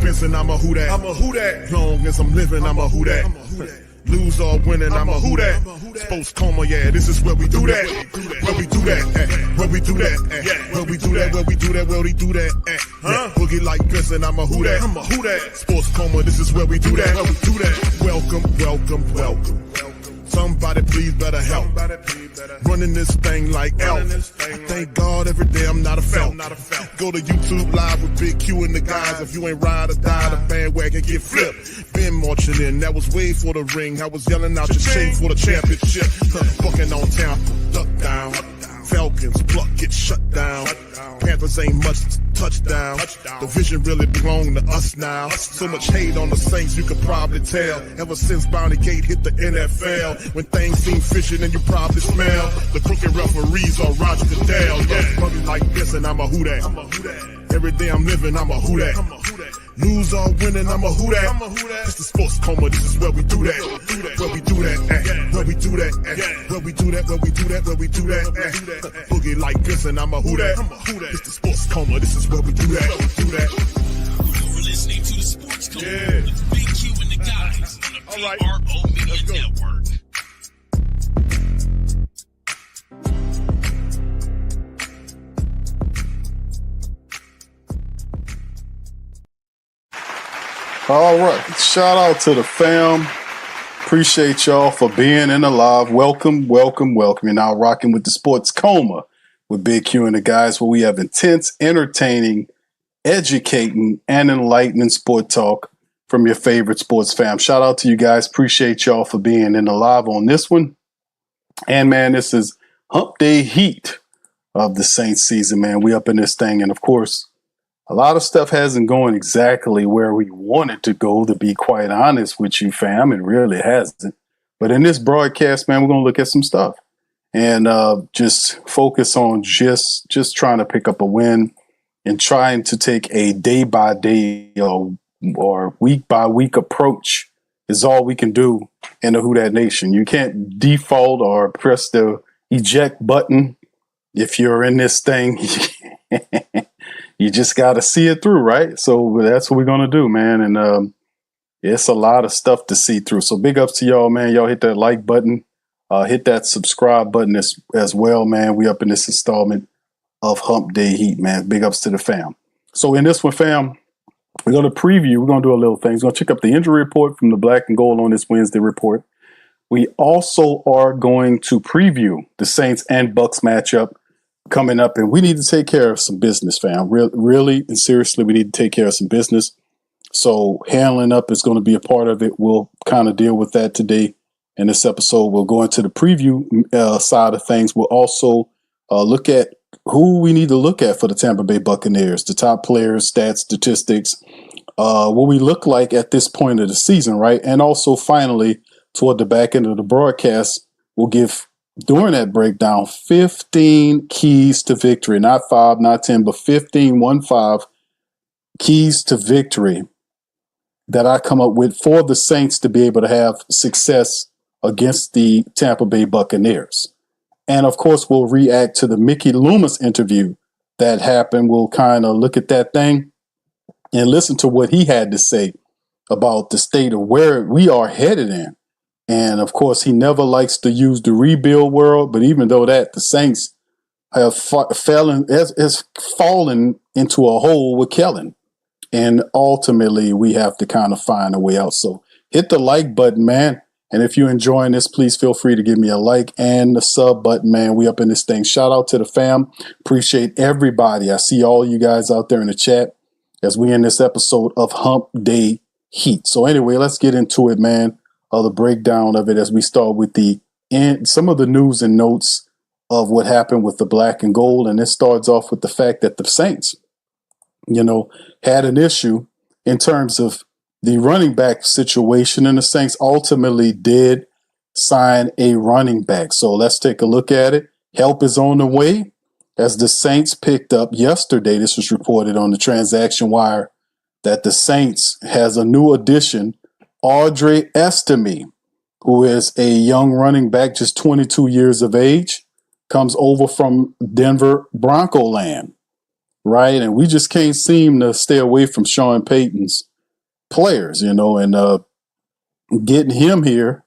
Benson, I'm a who that. I'm a who that. Long as I'm living, I'm a who that. Lose or winning, I'm a who that. Sports coma, yeah, this is where we do that. Where we do that, where we do that, where we do that, where we do that, where we do that. Boogie like Benson, I'm a who that. I'm a who that. Sports coma, this is where we do that. Where we do that. Welcome, welcome, welcome. Somebody please better help. Running this thing like Elf. I thank God every day I'm not a felt. Go to YouTube Live with Big Q and the guys. If you ain't ride or die, the bandwagon get flipped. Been marching in, that was way for the ring. I was yelling out your shade for the championship. Bucking on Tampa, duck down. Falcons, pluck, get shut down. Panthers ain't much touchdown. The vision really belong to us now. So much hate on the Saints, you could probably tell. Ever since Bounty Gate hit the NFL, when things seem fishy, then you probably smell the crooked referees or Roger Goodell. Yeah, running like this, and I'm a who that. Every day I'm living, I'm a who that. Lose or winning, I'm a who that. It's the sports coma, this is where we do that. Where we do that, where we do that, where we do that, where we do that, where we do that. Boogie like this, and I'm a who that. It's the sports coma, this is where we do that. You're listening to the Sports Coma with Big Q and the guys on the PRO Media Network. All right. Shout out to the fam. Appreciate y'all for being in the live. Welcome, welcome, welcome. You're now rocking with the Sports Coma with Big Q and the guys, where we have intense, entertaining, educating, and enlightening sport talk from your favorite sports fam. Shout out to you guys. Appreciate y'all for being in the live on this one. And man, this is Humpday Heat of the Saints season, man. We up in this thing. And of course, a lot of stuff hasn't gone exactly where we wanted to go, to be quite honest with you, fam. It really hasn't. But in this broadcast, man, we're going to look at some stuff and just focus on just trying to pick up a win and trying to take a day-by-day or week-by-week approach is all we can do in the Who Dat Nation. You can't default or press the eject button if you're in this thing. You just got to see it through, right? So that's what we're going to do, man. And it's a lot of stuff to see through. So big ups to y'all, man. Y'all hit that like button. Hit that subscribe button as well, man. We up in this installment of Humpday Heat, man. Big ups to the fam. So in this one, fam, we're going to preview. We're going to do a little thing. We're going to check up the injury report from the Black and Gold on this Wednesday report. We also are going to preview the Saints and Bucs matchup coming up, and we need to take care of some business, fam. Really and seriously, we need to take care of some business. So handling up is going to be a part of it. We'll kind of deal with that today in this episode. We'll go into the preview side of things. We'll also look at who we need to look at for the Tampa Bay Buccaneers, the top players, stats, statistics, what we look like at this point of the season, right? And also, finally, toward the back end of the broadcast, we'll give, during that breakdown, 15 keys to victory, not 5, not 10, but 15 keys to victory that I come up with for the Saints to be able to have success against the Tampa Bay Buccaneers. And of course, we'll react to the Mickey Loomis interview that happened. We'll kind of look at that thing and listen to what he had to say about the state of where we are headed in. And of course, he never likes to use the rebuild world. But even though that, the Saints have fallen into a hole with Kellen. And ultimately, we have to kind of find a way out. So hit the like button, man. And if you're enjoying this, please feel free to give me a like and the sub button, man. We up in this thing. Shout out to the fam. Appreciate everybody. I see all you guys out there in the chat as we in this episode of Humpday Heat. So anyway, let's get into it, man. The breakdown of it as we start with some of the news and notes of what happened with the Black and Gold. And it starts off with the fact that the Saints, had an issue in terms of the running back situation, and the Saints ultimately did sign a running back. So let's take a look at it. Help is on the way as the Saints picked up yesterday. This was reported on the transaction wire that the Saints has a new addition, Audrey Estime, who is a young running back, just 22 years of age, comes over from Denver Bronco land, right? And we just can't seem to stay away from Sean Payton's players, and getting him here,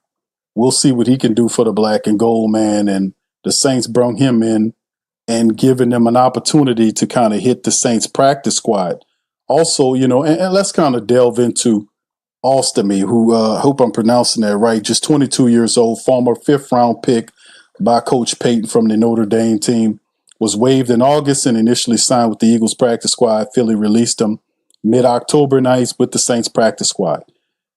we'll see what he can do for the black and gold, man. And the Saints brought him in and giving them an opportunity to kind of hit the Saints practice squad. Also, and let's kind of delve into Ostomy, who I hope I'm pronouncing that right, just 22 years old, former 5th-round pick by Coach Payton from the Notre Dame team, was waived in August and initially signed with the Eagles practice squad. Philly released him mid-October nights with the Saints practice squad.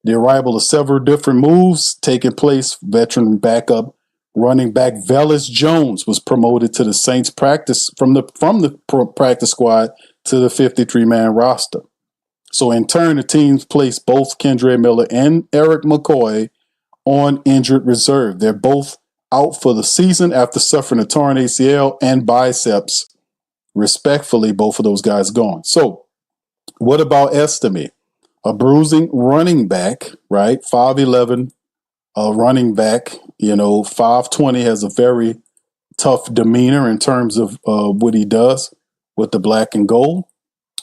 The arrival of several different moves taking place. Veteran backup running back Velus Jones was promoted to the Saints practice from the practice squad to the 53-man roster. So in turn, the teams placed both Kendre Miller and Eric McCoy on injured reserve. They're both out for the season after suffering a torn ACL and biceps. Respectfully, both of those guys gone. So what about Estime? A bruising running back, right? 5'11", running back, 5'20", has a very tough demeanor in terms of what he does with the black and gold.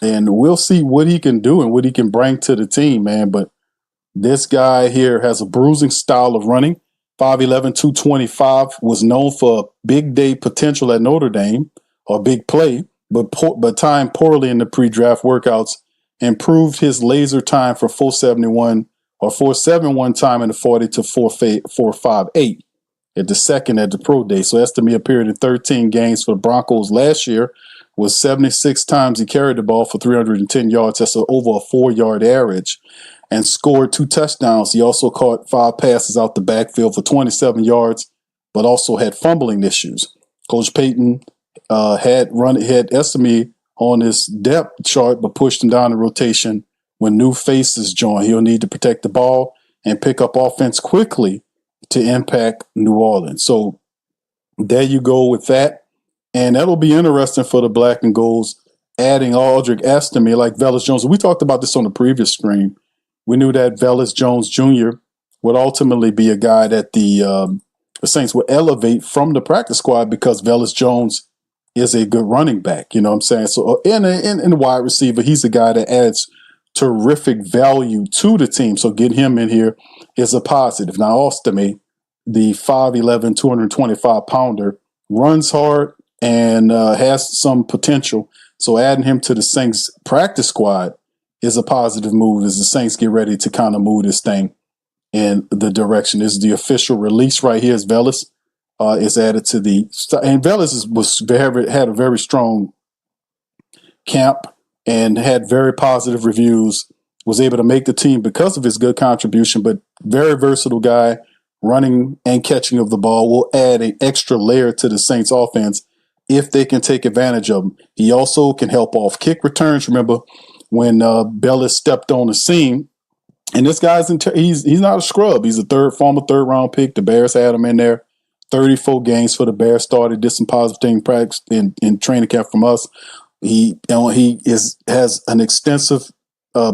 And we'll see what he can do and what he can bring to the team, man. But this guy here has a bruising style of running. 5'11", 225, was known for big day potential at Notre Dame, or big play, but timed poorly in the pre-draft workouts. Improved his laser time from 471 or 471 time in the 40 to 458 at the second at the pro day. So Estime appeared in 13 games for the Broncos last year. Was 76 times he carried the ball for 310 yards. That's over a 4-yard average, and scored 2 touchdowns. He also caught 5 passes out the backfield for 27 yards, but also had fumbling issues. Coach Payton had Estime on his depth chart, but pushed him down the rotation when new faces join. He'll need to protect the ball and pick up offense quickly to impact New Orleans. So there you go with that. And that'll be interesting for the black and golds, adding Aldrick Estime like Velus Jones. We talked about this on the previous screen. We knew that Velus Jones Jr. would ultimately be a guy that the Saints would elevate from the practice squad because Velus Jones is a good running back. You know what I'm saying? So in the wide receiver, he's a guy that adds terrific value to the team. So getting him in here is a positive. Now, Ostame, the 5'11", 225-pounder, runs hard and has some potential. So adding him to the Saints practice squad is a positive move as the Saints get ready to kind of move this thing in the direction. This is the official release right here. Is Velus is added to the – and Velus had a very strong camp and had very positive reviews, was able to make the team because of his good contribution, but very versatile guy, running and catching of the ball, will add an extra layer to the Saints offense if they can take advantage of him. He also can help off kick returns. Remember when Bellis stepped on the scene, and this guy's he's not a scrub. He's a former third round pick. The Bears had him in there. 34 games for the Bears. Started, did some positive thing practice in training camp from us. He has an extensive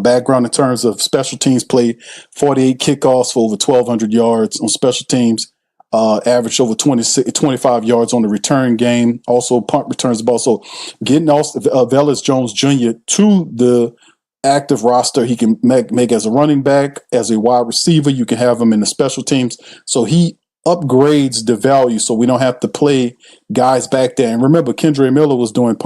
background in terms of special teams. Played 48 kickoffs for over 1,200 yards on special teams. Averaged over 25 yards on the return game. Also punt returns the ball. So getting Velus Jones Jr. to the active roster, he can make as a running back, as a wide receiver. You can have him in the special teams. So he upgrades the value, so we don't have to play guys back there. And remember, Kendre Miller was doing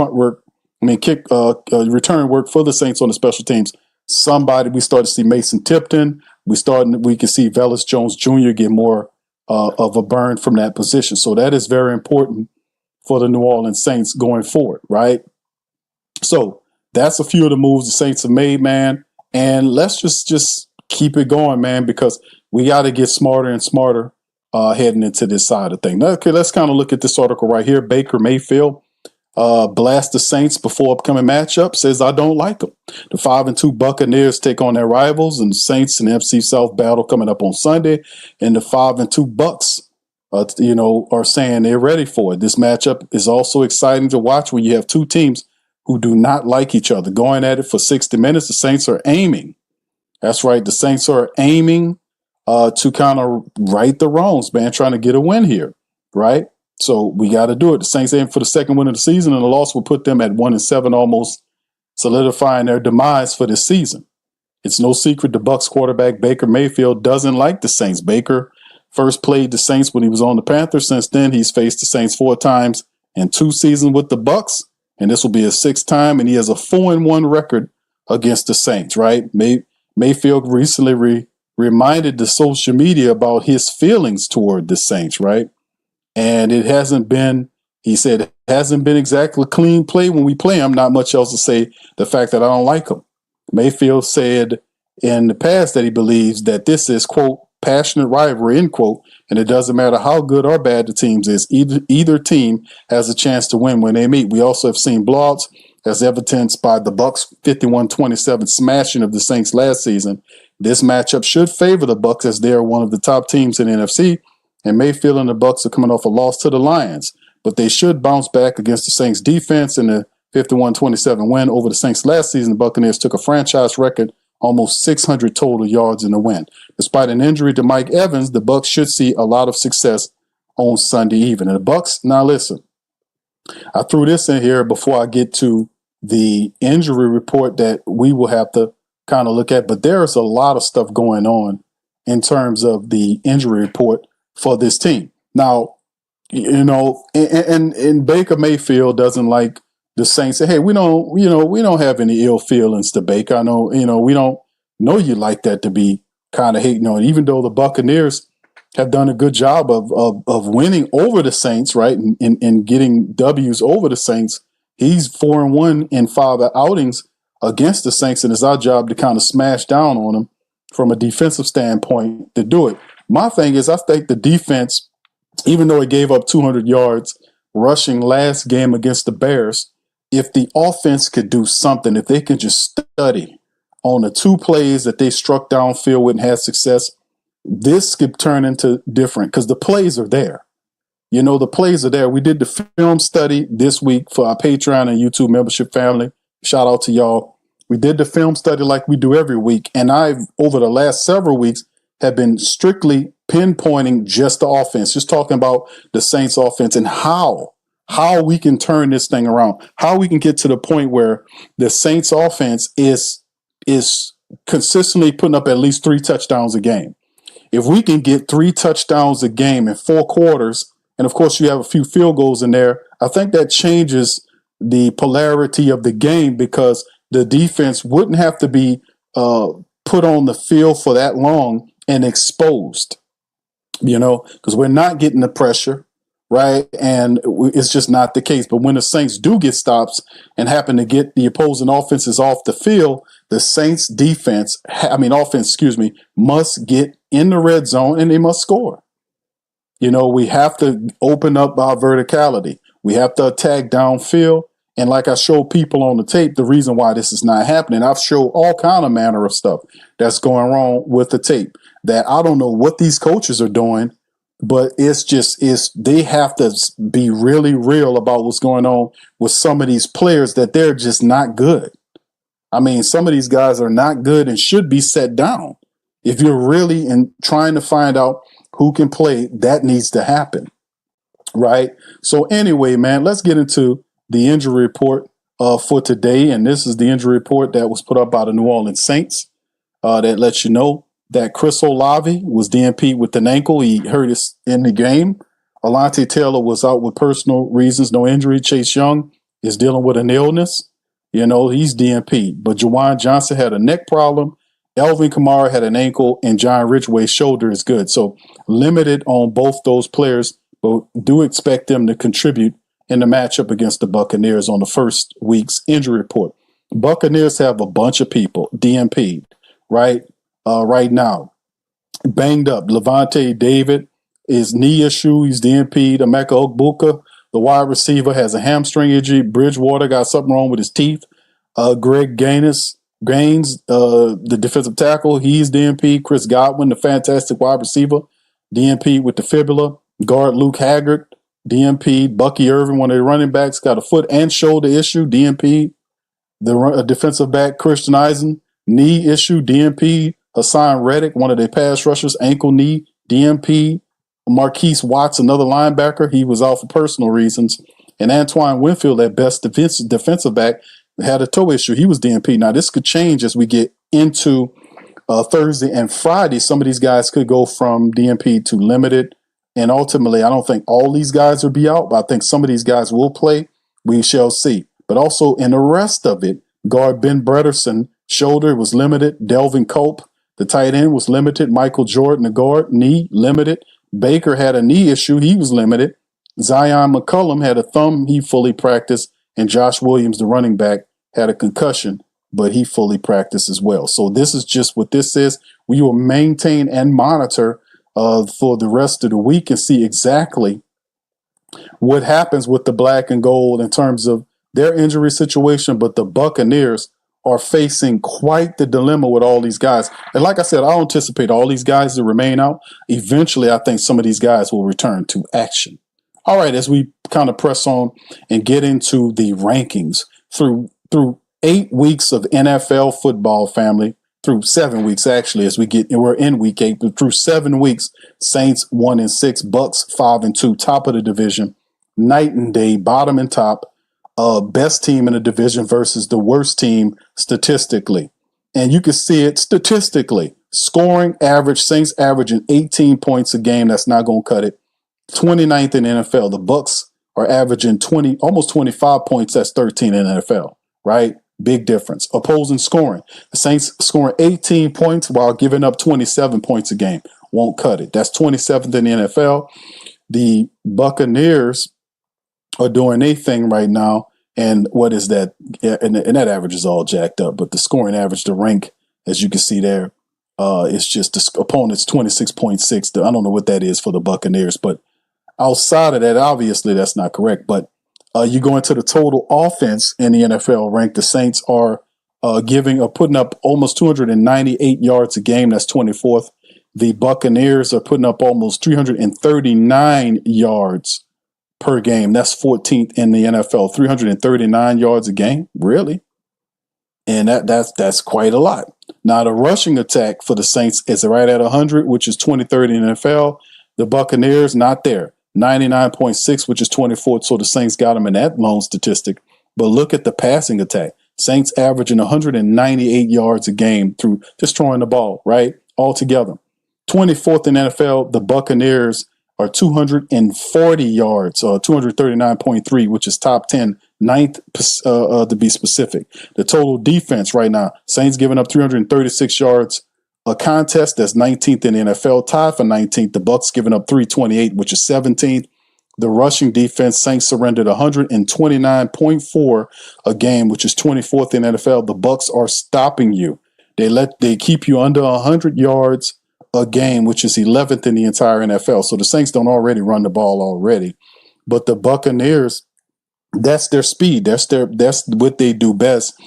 return work for the Saints on the special teams. We started to see Mason Tipton. We can see Velus Jones Jr. get more of a burn from that position. So that is very important for the New Orleans Saints going forward, right? So that's a few of the moves the Saints have made, man. And let's just keep it going, man, because we got to get smarter and smarter heading into this side of things. Okay, let's kind of look at this article right here. Baker Mayfield blast the Saints before upcoming matchup, says, I don't like them. The 5-2 Buccaneers take on their rivals, and the Saints and NFC South battle coming up on Sunday. And the 5-2 Bucs, are saying they're ready for it. This matchup is also exciting to watch when you have two teams who do not like each other going at it for 60 minutes. The Saints are aiming. That's right. The Saints are aiming to kind of right the wrongs, man, trying to get a win here, right? So we got to do it. The Saints aim for the second win of the season, and the loss will put them at 1-7, almost solidifying their demise for this season. It's no secret the Bucs quarterback Baker Mayfield doesn't like the Saints. Baker first played the Saints when he was on the Panthers. Since then, he's faced the Saints 4 times in 2 seasons with the Bucs, and this will be his 6th time, and he has a 4-1 record against the Saints, right? Mayfield recently reminded the social media about his feelings toward the Saints, right? And it hasn't been, he said, it hasn't been exactly clean play when we play him. Not much else to say the fact that I don't like him. Mayfield said in the past that he believes that this is, quote, passionate rivalry, end quote, and it doesn't matter how good or bad the teams is. Either team has a chance to win when they meet. We also have seen blowouts, as evidenced by the Bucs' 51-27 smashing of the Saints last season. This matchup should favor the Bucs as they are one of the top teams in the NFC, and Mayfield and the Bucs are coming off a loss to the Lions, but they should bounce back against the Saints defense in the 51-27 win over the Saints last season. The Buccaneers took a franchise record almost 600 total yards in the win. Despite an injury to Mike Evans, the Bucs should see a lot of success on Sunday evening. And the Bucs, now listen, I threw this in here before I get to the injury report that we will have to kind of look at, but there's a lot of stuff going on in terms of the injury report for this team. Now, you know, and Baker Mayfield doesn't like the Saints say, hey, we don't have any ill feelings to Baker. I know, we don't know you like that to be kind of hating on. Even though the Buccaneers have done a good job of winning over the Saints, right, and getting W's over the Saints, he's 4-1 in 5 outings against the Saints, and it's our job to kind of smash down on them from a defensive standpoint to do it. My thing is, I think the defense, even though it gave up 200 yards rushing last game against the Bears, if the offense could do something, if they could just study on the 2 plays that they struck downfield with and had success, this could turn into different because the plays are there. The plays are there. We did the film study this week for our Patreon and YouTube membership family. Shout out to y'all. We did the film study like we do every week. And I've, over the last several weeks, have been strictly pinpointing just the offense, just talking about the Saints offense and how we can turn this thing around, how we can get to the point where the Saints offense is consistently putting up at least 3 touchdowns a game. If we can get 3 touchdowns a game in 4 quarters, and of course you have a few field goals in there, I think that changes the polarity of the game because the defense wouldn't have to be put on the field for that long and exposed, because we're not getting the pressure, right? And it's just not the case. But when the Saints do get stops and happen to get the opposing offenses off the field, the Saints offense, must get in the red zone and they must score. We have to open up our verticality. We have to attack downfield. And like I showed people on the tape, the reason why this is not happening, I've showed all kind of manner of stuff that's going wrong with the tape that I don't know what these coaches are doing, but they have to be really real about what's going on with some of these players that they're just not good. I mean, some of these guys are not good and should be set down. If you're really trying to find out who can play, that needs to happen, right? So anyway, man, let's get into the injury report for today. And this is the injury report that was put up by the New Orleans Saints that lets you know that Chris Olave was DNP'd with an ankle. He hurt us in the game. Alontae Taylor was out with personal reasons, no injury. Chase Young is dealing with an illness. He's DNP'd. But Juwan Johnson had a neck problem. Elvin Kamara had an ankle, and John Ridgway's shoulder is good. So limited on both those players, but do expect them to contribute in the matchup against the Buccaneers on the first week's injury report. Buccaneers have a bunch of people DNP'd right now. Banged up. Levante David is knee issue. He's DNP'd. Emeka Ogbuka, the wide receiver, has a hamstring injury. Bridgewater got something wrong with his teeth. Greg Gaines, the defensive tackle, he's DNP'd. Chris Godwin, the fantastic wide receiver, DNP'd with the fibula. Guard Luke Haggard, DNP'd. Bucky Irvin, one of the running backs, got a foot and shoulder issue, DNP'd. The defensive back, Christian Eisen, knee issue, DNP'd. Hassan Reddick, one of their pass rushers, ankle knee, DNP'd. Marquise Watts, another linebacker, he was out for personal reasons. And Antoine Winfield, at best defensive back, had a toe issue. He was DNP'd. Now, this could change as we get into Thursday and Friday, some of these guys could go from DNP to limited. And ultimately, I don't think all these guys will be out, but I think some of these guys will play. We shall see. But also in the rest of it, guard Ben Bredesen, shoulder was limited. Delvin Cope, the tight end, was limited. Michael Jordan, the guard, knee, limited. Baker had a knee issue. He was limited. Zion McCollum had a thumb. He fully practiced. And Josh Williams, the running back, had a concussion, but he fully practiced as well. So this is just what this is. We will maintain and monitor for the rest of the week and see exactly what happens with the black and gold in terms of their injury situation. But the Buccaneers are facing quite the dilemma with all these guys. And like I said, I don't anticipate all these guys to remain out. Eventually, I think some of these guys will return to action. All right, as we kind of press on and get into the rankings through 8 weeks of NFL football, family, through 7 weeks, actually, we're in week 8, but through 7 weeks, Saints 1-6, Bucs 5-2, top of the division, night and day, bottom and top, best team in the division versus the worst team statistically. And you can see it statistically. Scoring average, Saints averaging 18 points a game. That's not going to cut it. 29th in the NFL. The Bucs are averaging almost 25 points. That's 13 in the NFL, right? Big difference. Opposing scoring. The Saints scoring 18 points while giving up 27 points a game. Won't cut it. That's 27th in the NFL. The Buccaneers are doing their thing right now. And what is that? And that average is all jacked up. But the scoring average, the rank, as you can see there, it's just the opponent's 26.6. I don't know what that is for the Buccaneers. But outside of that, obviously, that's not correct. But you go into the total offense in the NFL rank. The Saints are putting up almost 298 yards a game. That's 24th. The Buccaneers are putting up almost 339 yards per game. That's 14th in the NFL. 339 yards a game, really, and that's quite a lot. Now the rushing attack for the Saints is right at 100, which is 23rd in the NFL. The Buccaneers not there. 99.6, which is 24th. So the Saints got them in that lone statistic. But look at the passing attack. Saints averaging 198 yards a game through just throwing the ball, right? Altogether. 24th in NFL, the Buccaneers are 240 yards, 239.3, which is top 10, ninth to be specific. The total defense right now, Saints giving up 336 yards a contest. That's 19th in the NFL, tied for 19th. The Bucs giving up 328, which is 17th. The rushing defense, Saints surrendered 129.4 a game, which is 24th in the NFL. The Bucs are stopping you. They keep you under 100 yards a game, which is 11th in the entire NFL. So the Saints don't already run the ball already, but the Buccaneers, that's their speed. That's what they do best,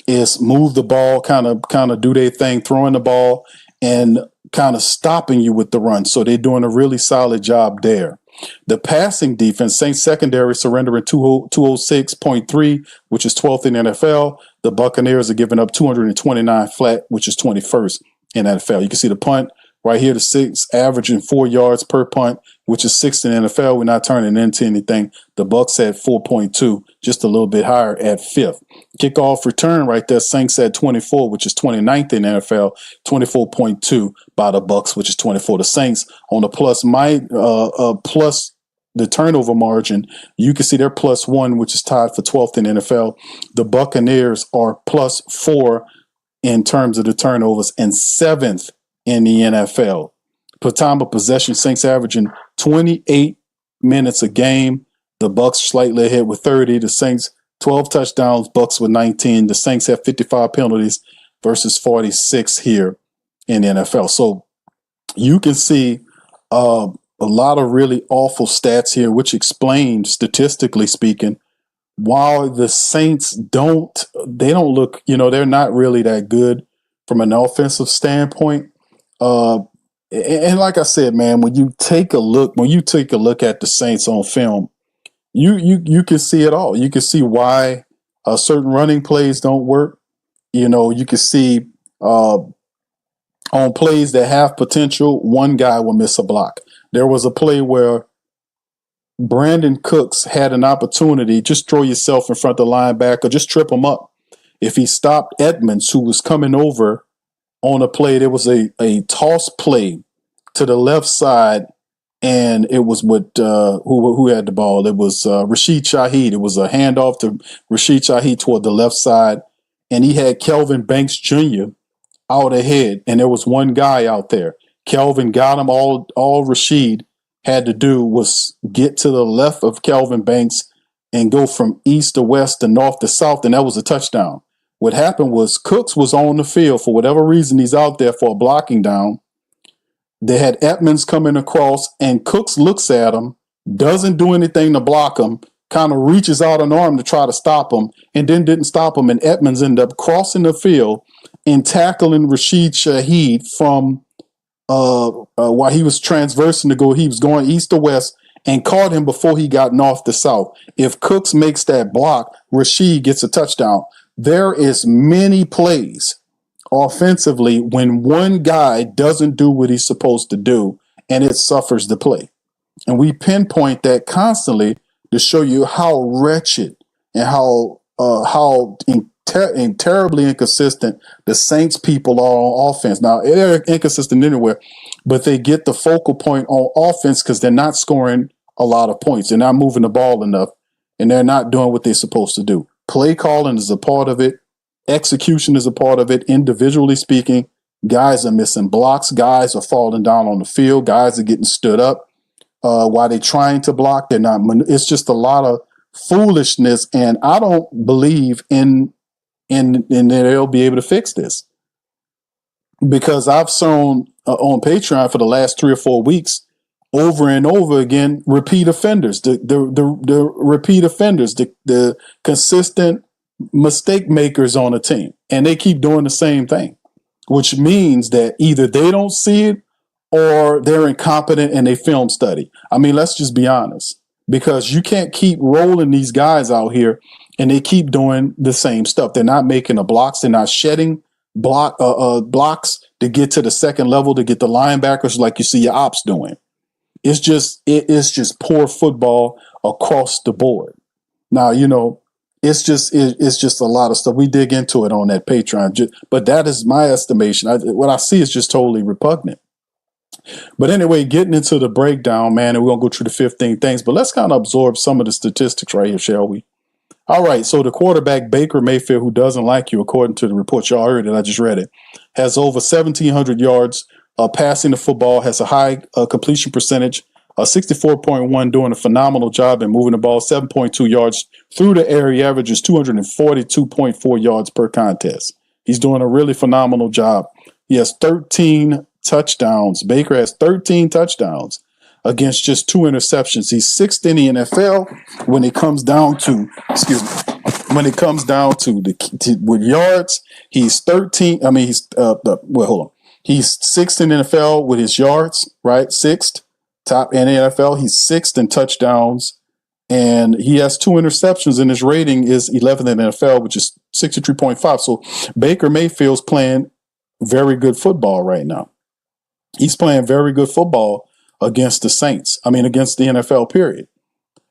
is move the ball, kind of do their thing, throwing the ball and kind of stopping you with the run. So they're doing a really solid job there. The passing defense, Saints secondary surrendering 206.3, which is 12th in the NFL. The Buccaneers are giving up 229 flat, which is 21st in the NFL. You can see the punt right here, the Saints averaging 4 yards per punt, which is 6th in the NFL. We're not turning into anything. The Bucs at 4.2, just a little bit higher at 5th. Kickoff return right there, Saints at 24, which is 29th in the NFL, 24.2 by the Bucs, which is 24. The Saints on the plus the turnover margin, you can see they're +1, which is tied for 12th in the NFL. The Buccaneers are +4 in terms of the turnovers and 7th in the NFL. Per time of possession, Saints averaging 28 minutes a game. The Bucs slightly ahead with 30. The Saints 12 touchdowns, Bucs with 19. The Saints have 55 penalties versus 46 here in the NFL. So you can see a lot of really awful stats here, which explain, statistically speaking, while the Saints don't look, they're not really that good from an offensive standpoint. And like I said, man, when you take a look at the Saints on film, you can see it all. You can see why certain running plays don't work. You can see on plays that have potential, one guy will miss a block. There was a play where Brandon Cooks had an opportunity, just throw yourself in front of the linebacker, just trip him up. If he stopped Edmonds, who was coming over on a play. There was a toss play to the left side, and it was with who had the ball. It was Rashid Shaheed. It was a handoff to Rashid Shaheed toward the left side, and he had Kelvin Banks Jr. out ahead, and there was one guy out there. Kelvin got him. All Rashid had to do was get to the left of Kelvin Banks and go from east to west to north to south, and that was a touchdown. What happened was Cooks was on the field for whatever reason. He's out there for a blocking down. They had Edmonds coming across, and Cooks looks at him, doesn't do anything to block him, kind of reaches out an arm to try to stop him, and then didn't stop him. And Edmonds ended up crossing the field and tackling Rashid Shaheed from while he was transversing to go. He was going east to west and caught him before he got north to south. If Cooks makes that block, Rashid gets a touchdown. There is many plays offensively when one guy doesn't do what he's supposed to do, and it suffers the play. And we pinpoint that constantly to show you how wretched and how terribly inconsistent the Saints people are on offense. Now, they're inconsistent anywhere, but they get the focal point on offense because they're not scoring a lot of points. They're not moving the ball enough, and they're not doing what they're supposed to do. Play calling is a part of it. Execution is a part of it. Individually speaking, guys are missing blocks. Guys are falling down on the field. Guys are getting stood up while they're trying to block. They're not. It's just a lot of foolishness, and I don't believe in that they'll be able to fix this, because I've shown on Patreon for the last 3 or 4 weeks over and over again repeat offenders, the repeat offenders, the consistent mistake makers on a team, and they keep doing the same thing, which means that either they don't see it or they're incompetent and they film study. I mean, let's just be honest, because you can't keep rolling these guys out here and they keep doing the same stuff. They're not making the blocks. They're not shedding blocks to get to the second level, to get the linebackers like you see your ops doing. It's just poor football across the board. Now, it's just a lot of stuff. We dig into it on that Patreon, but that is my estimation. What I see is just totally repugnant. But anyway, getting into the breakdown, man, and we're going to go through the 15 things, but let's kind of absorb some of the statistics right here, shall we? All right, so the quarterback, Baker Mayfield, who doesn't like you, according to the report, y'all heard it, I just read it, has over 1,700 yards passing the football, has a high completion percentage, 64.1, doing a phenomenal job in moving the ball, 7.2 yards through the air. He averages 242.4 yards per contest. He's doing a really phenomenal job. He has 13 touchdowns. Baker has 13 touchdowns against just 2 interceptions. He's 6th in the NFL when it comes down to, with yards. He's 13. I mean, he's He's 6th in the NFL with his yards, right? 6th top in the NFL. He's 6th in touchdowns, and he has 2 interceptions, and his rating is 11th in the NFL, which is 63.5. So Baker Mayfield's playing very good football right now. He's playing very good football against the Saints. I mean, against the NFL, period.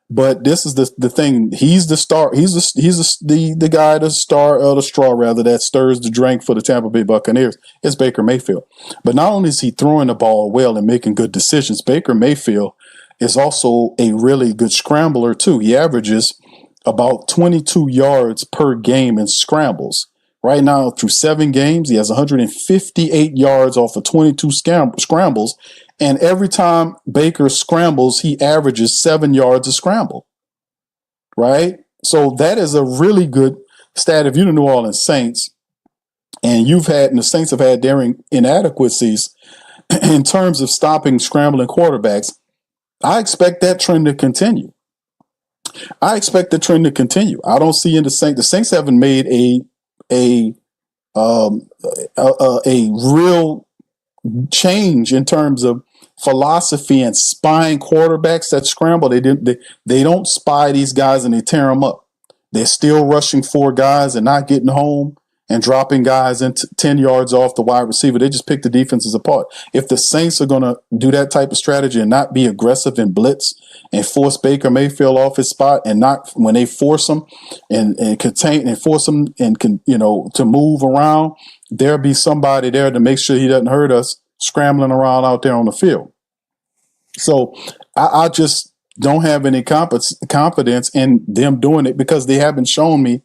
But this is the thing. He's the star. He's the guy, the star of the straw, rather, that stirs the drink for the Tampa Bay Buccaneers. It's Baker Mayfield. But not only is he throwing the ball well and making good decisions, Baker Mayfield is also a really good scrambler too. He averages about 22 yards per game in scrambles. Right now, through 7 games, he has 158 yards off of 22 scrambles. And every time Baker scrambles, he averages 7 yards a scramble. Right? So that is a really good stat. If you're the New Orleans Saints, and the Saints have had their inadequacies in terms of stopping scrambling quarterbacks, I expect that trend to continue. I don't see in the Saints haven't made a real change in terms of philosophy and spying quarterbacks that scramble. They don't spy these guys and they tear them up. They're still rushing 4 guys and not getting home and dropping guys into 10 yards off the wide receiver. They just pick the defenses apart. If the Saints are going to do that type of strategy and not be aggressive in blitz and force Baker Mayfield off his spot, and not when they force him and contain and force him and to move around, there'll be somebody there to make sure he doesn't hurt us scrambling around out there on the field. So I just don't have any confidence in them doing it because they haven't shown me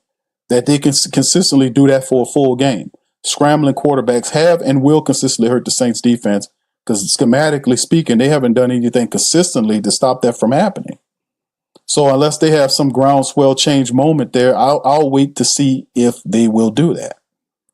that they can consistently do that for a full game. Scrambling quarterbacks have and will consistently hurt the Saints defense because schematically speaking, they haven't done anything consistently to stop that from happening. So unless they have some groundswell change moment there, I'll wait to see if they will do that.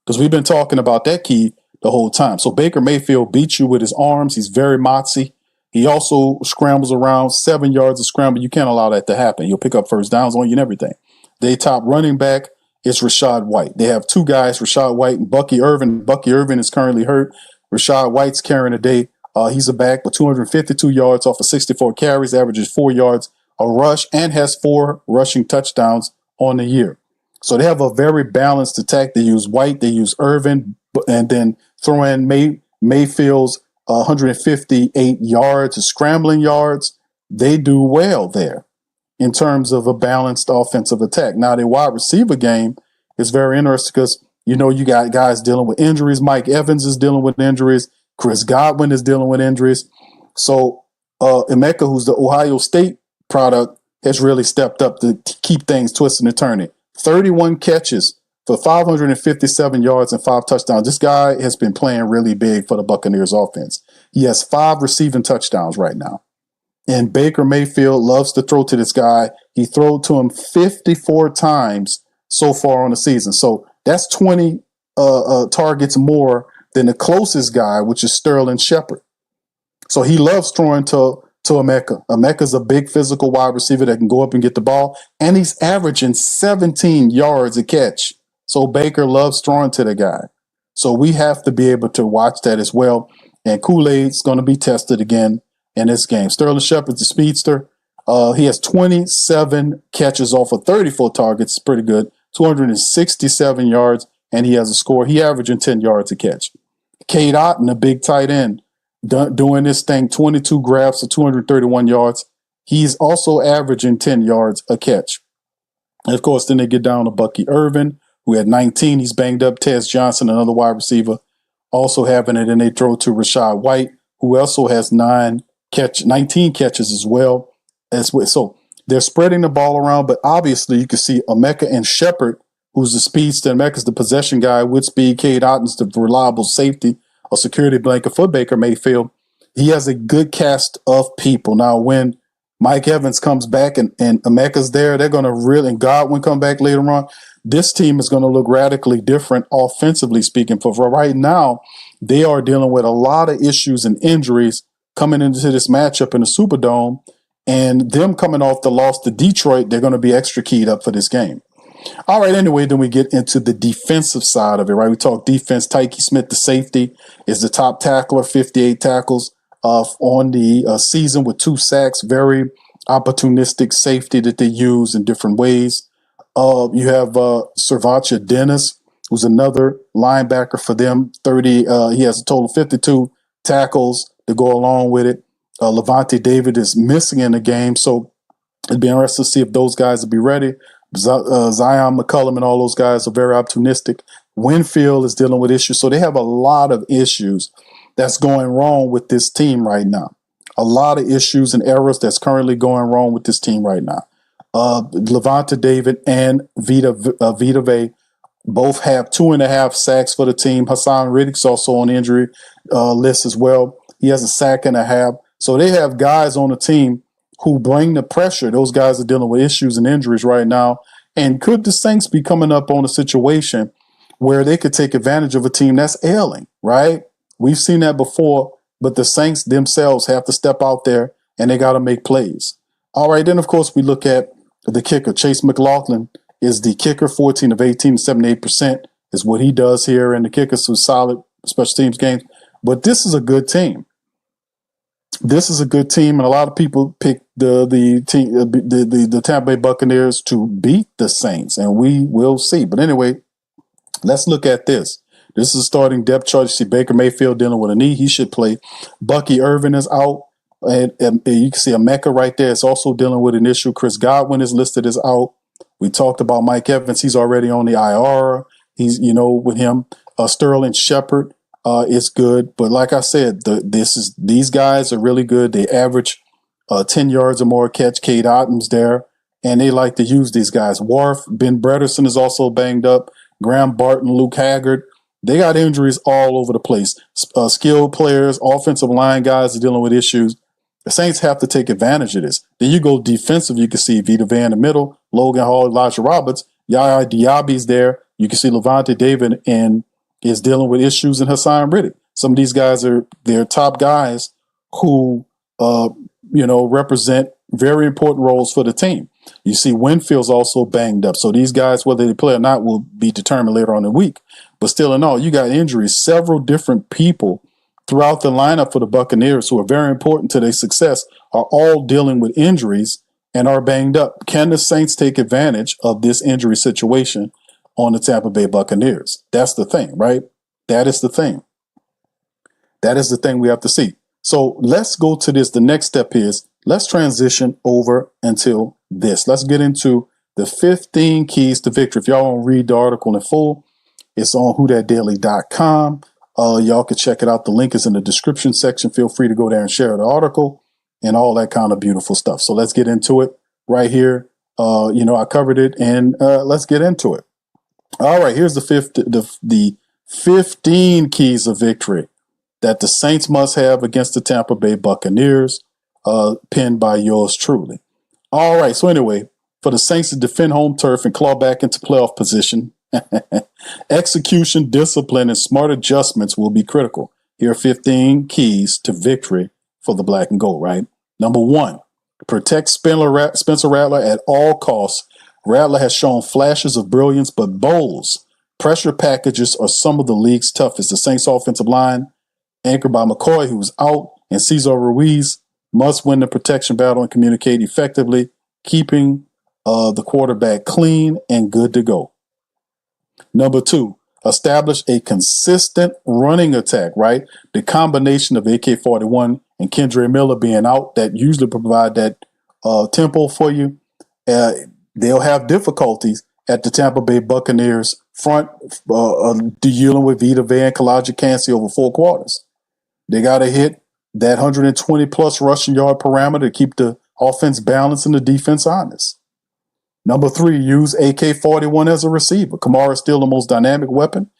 Because we've been talking about that key the whole time. So Baker Mayfield beats you with his arms. He's very motsy. He also scrambles around 7 yards of scramble. You can't allow that to happen. You'll pick up first downs on you and everything. Their top running back is Rachaad White. They have two guys, Rachaad White and Bucky Irvin. Bucky Irvin is currently hurt. Rachaad White's carrying the day. He's a back with 252 yards off of 64 carries, averages 4 yards a rush, and has 4 rushing touchdowns on the year. So they have a very balanced attack. They use White, they use Irvin, and then throw in Mayfield's 158 yards of scrambling yards. They do well there in terms of a balanced offensive attack. Now, their wide receiver game is very interesting because, you got guys dealing with injuries. Mike Evans is dealing with injuries. Chris Godwin is dealing with injuries. So Emeka, who's the Ohio State product, has really stepped up to keep things twisting and turning. 31 catches for 557 yards and 5 touchdowns. This guy has been playing really big for the Buccaneers offense. He has 5 receiving touchdowns right now. And Baker Mayfield loves to throw to this guy. He threw to him 54 times so far on the season. So that's 20 targets more than the closest guy, which is Sterling Shepard. So he loves throwing to Emeka. Emeka's a big physical wide receiver that can go up and get the ball. And he's averaging 17 yards a catch. So Baker loves throwing to the guy. So we have to be able to watch that as well. And Kool-Aid's going to be tested again in this game. Sterling Shepard's a speedster. He has 27 catches off of 34 targets. Pretty good. 267 yards, and he has a score. He averaging 10 yards a catch. Cade Otton, a big tight end, doing this thing, 22 grabs for 231 yards. He's also averaging 10 yards a catch. And, of course, then they get down to Bucky Irvin, who had 19. He's banged up. Tez Johnson, another wide receiver, also having it. And they throw to Rachaad White, who also has 19 catches as well. So they're spreading the ball around, but obviously you can see Emeka and Shepard, who's the speedster. Emeka's the possession guy with speed. Cade Otton's the reliable safety, a security blanket for Baker Mayfield. He has a good cast of people. Now, when Mike Evans comes back and Emeka's there, they're going to really, and Godwin come back later on, this team is going to look radically different offensively speaking. For right now, they are dealing with a lot of issues and injuries coming into this matchup in the Superdome, and them coming off the loss to Detroit, they're going to be extra keyed up for this game. All right, anyway, then we get into the defensive side of it, right? We talk defense. Tyke Smith, the safety, is the top tackler, 58 tackles on the season with 2 sacks. Very opportunistic safety that they use in different ways. You have Servacha Dennis, who's another linebacker for them. He has a total of 52 tackles to go along with it. Levante David is missing in the game, so it'd be interesting to see if those guys will be ready. Zion McCullum and all those guys are very opportunistic. Winfield is dealing with issues, so they have a lot of issues that's going wrong with this team right now. A lot of issues and errors that's currently going wrong with this team right now. Levante David and Vita Vea both have 2.5 sacks for the team. Hassan Riddick's also on the injury list as well. He has a sack and a half. So they have guys on the team who bring the pressure. Those guys are dealing with issues and injuries right now. And could the Saints be coming up on a situation where they could take advantage of a team that's ailing, right? We've seen that before, but the Saints themselves have to step out there and they got to make plays. All right, then, of course, we look at the kicker. Chase McLaughlin is the kicker, 14 of 18, 78% is what he does here. And the kicker's some solid special teams games. But this is a good team. This is a good team, and a lot of people pick the Tampa Bay Buccaneers to beat the Saints, and we will see. But anyway, let's look at this. This is a starting depth chart. You see Baker Mayfield dealing with a knee. He should play. Bucky Irvin is out, and you can see Emeka right there is also dealing with an issue. Chris Godwin is listed as out. We talked about Mike Evans. He's already on the IR. He's, with him. Sterling Shepard is good, but like I said, these guys are really good. They average 10 yards or more catch. Cade Otton's there, and they like to use these guys. Wharf, Ben Bredesen is also banged up. Graham Barton, Luke Haggard. They got injuries all over the place. Skilled players, offensive line guys are dealing with issues. The Saints have to take advantage of this. Then you go defensive. You can see Vita Vea in the middle, Logan Hall, Elijah Roberts, Yaya Diaby's there. You can see Levante David and is dealing with issues in Hassan Riddick. Some of these guys they're top guys who represent very important roles for the team. You see Winfield's also banged up. So these guys, whether they play or not, will be determined later on in the week. But still in all, you got injuries. Several different people throughout the lineup for the Buccaneers who are very important to their success are all dealing with injuries and are banged up. Can the Saints take advantage of this injury situation on the Tampa Bay Buccaneers? That's the thing, right? That is the thing. That is the thing we have to see. So let's go to this. The next step is let's transition over until this. Let's get into the 15 keys to victory. If y'all want to read the article in full, it's on whodatdaily.com. Y'all can check it out. The link is in the description section. Feel free to go there and share the article and all that kind of beautiful stuff. So let's get into it right here. I covered it, and let's get into it. All right, here's the 15 keys of victory that the Saints must have against the Tampa Bay Buccaneers, penned by yours truly. All right, so anyway, for the Saints to defend home turf and claw back into playoff position, execution, discipline, and smart adjustments will be critical. Here are 15 keys to victory for the black and gold, right? Number 1, protect Spencer Rattler at all costs. Rattler has shown flashes of brilliance, but Bowles' pressure packages are some of the league's toughest. The Saints offensive line, anchored by McCoy, who's out, and Cesar Ruiz, must win the protection battle and communicate effectively, keeping the quarterback clean and good to go. Number 2, establish a consistent running attack, right? The combination of AK-41 and Kendre Miller being out that usually provide that tempo for you. They'll have difficulties at the Tampa Bay Buccaneers front dealing with Vita Vea and Kalaji Kancey over 4 quarters. They got to hit that 120-plus rushing yard parameter to keep the offense balanced and the defense honest. Number 3, use AK-41 as a receiver. Kamara is still the most dynamic weapon.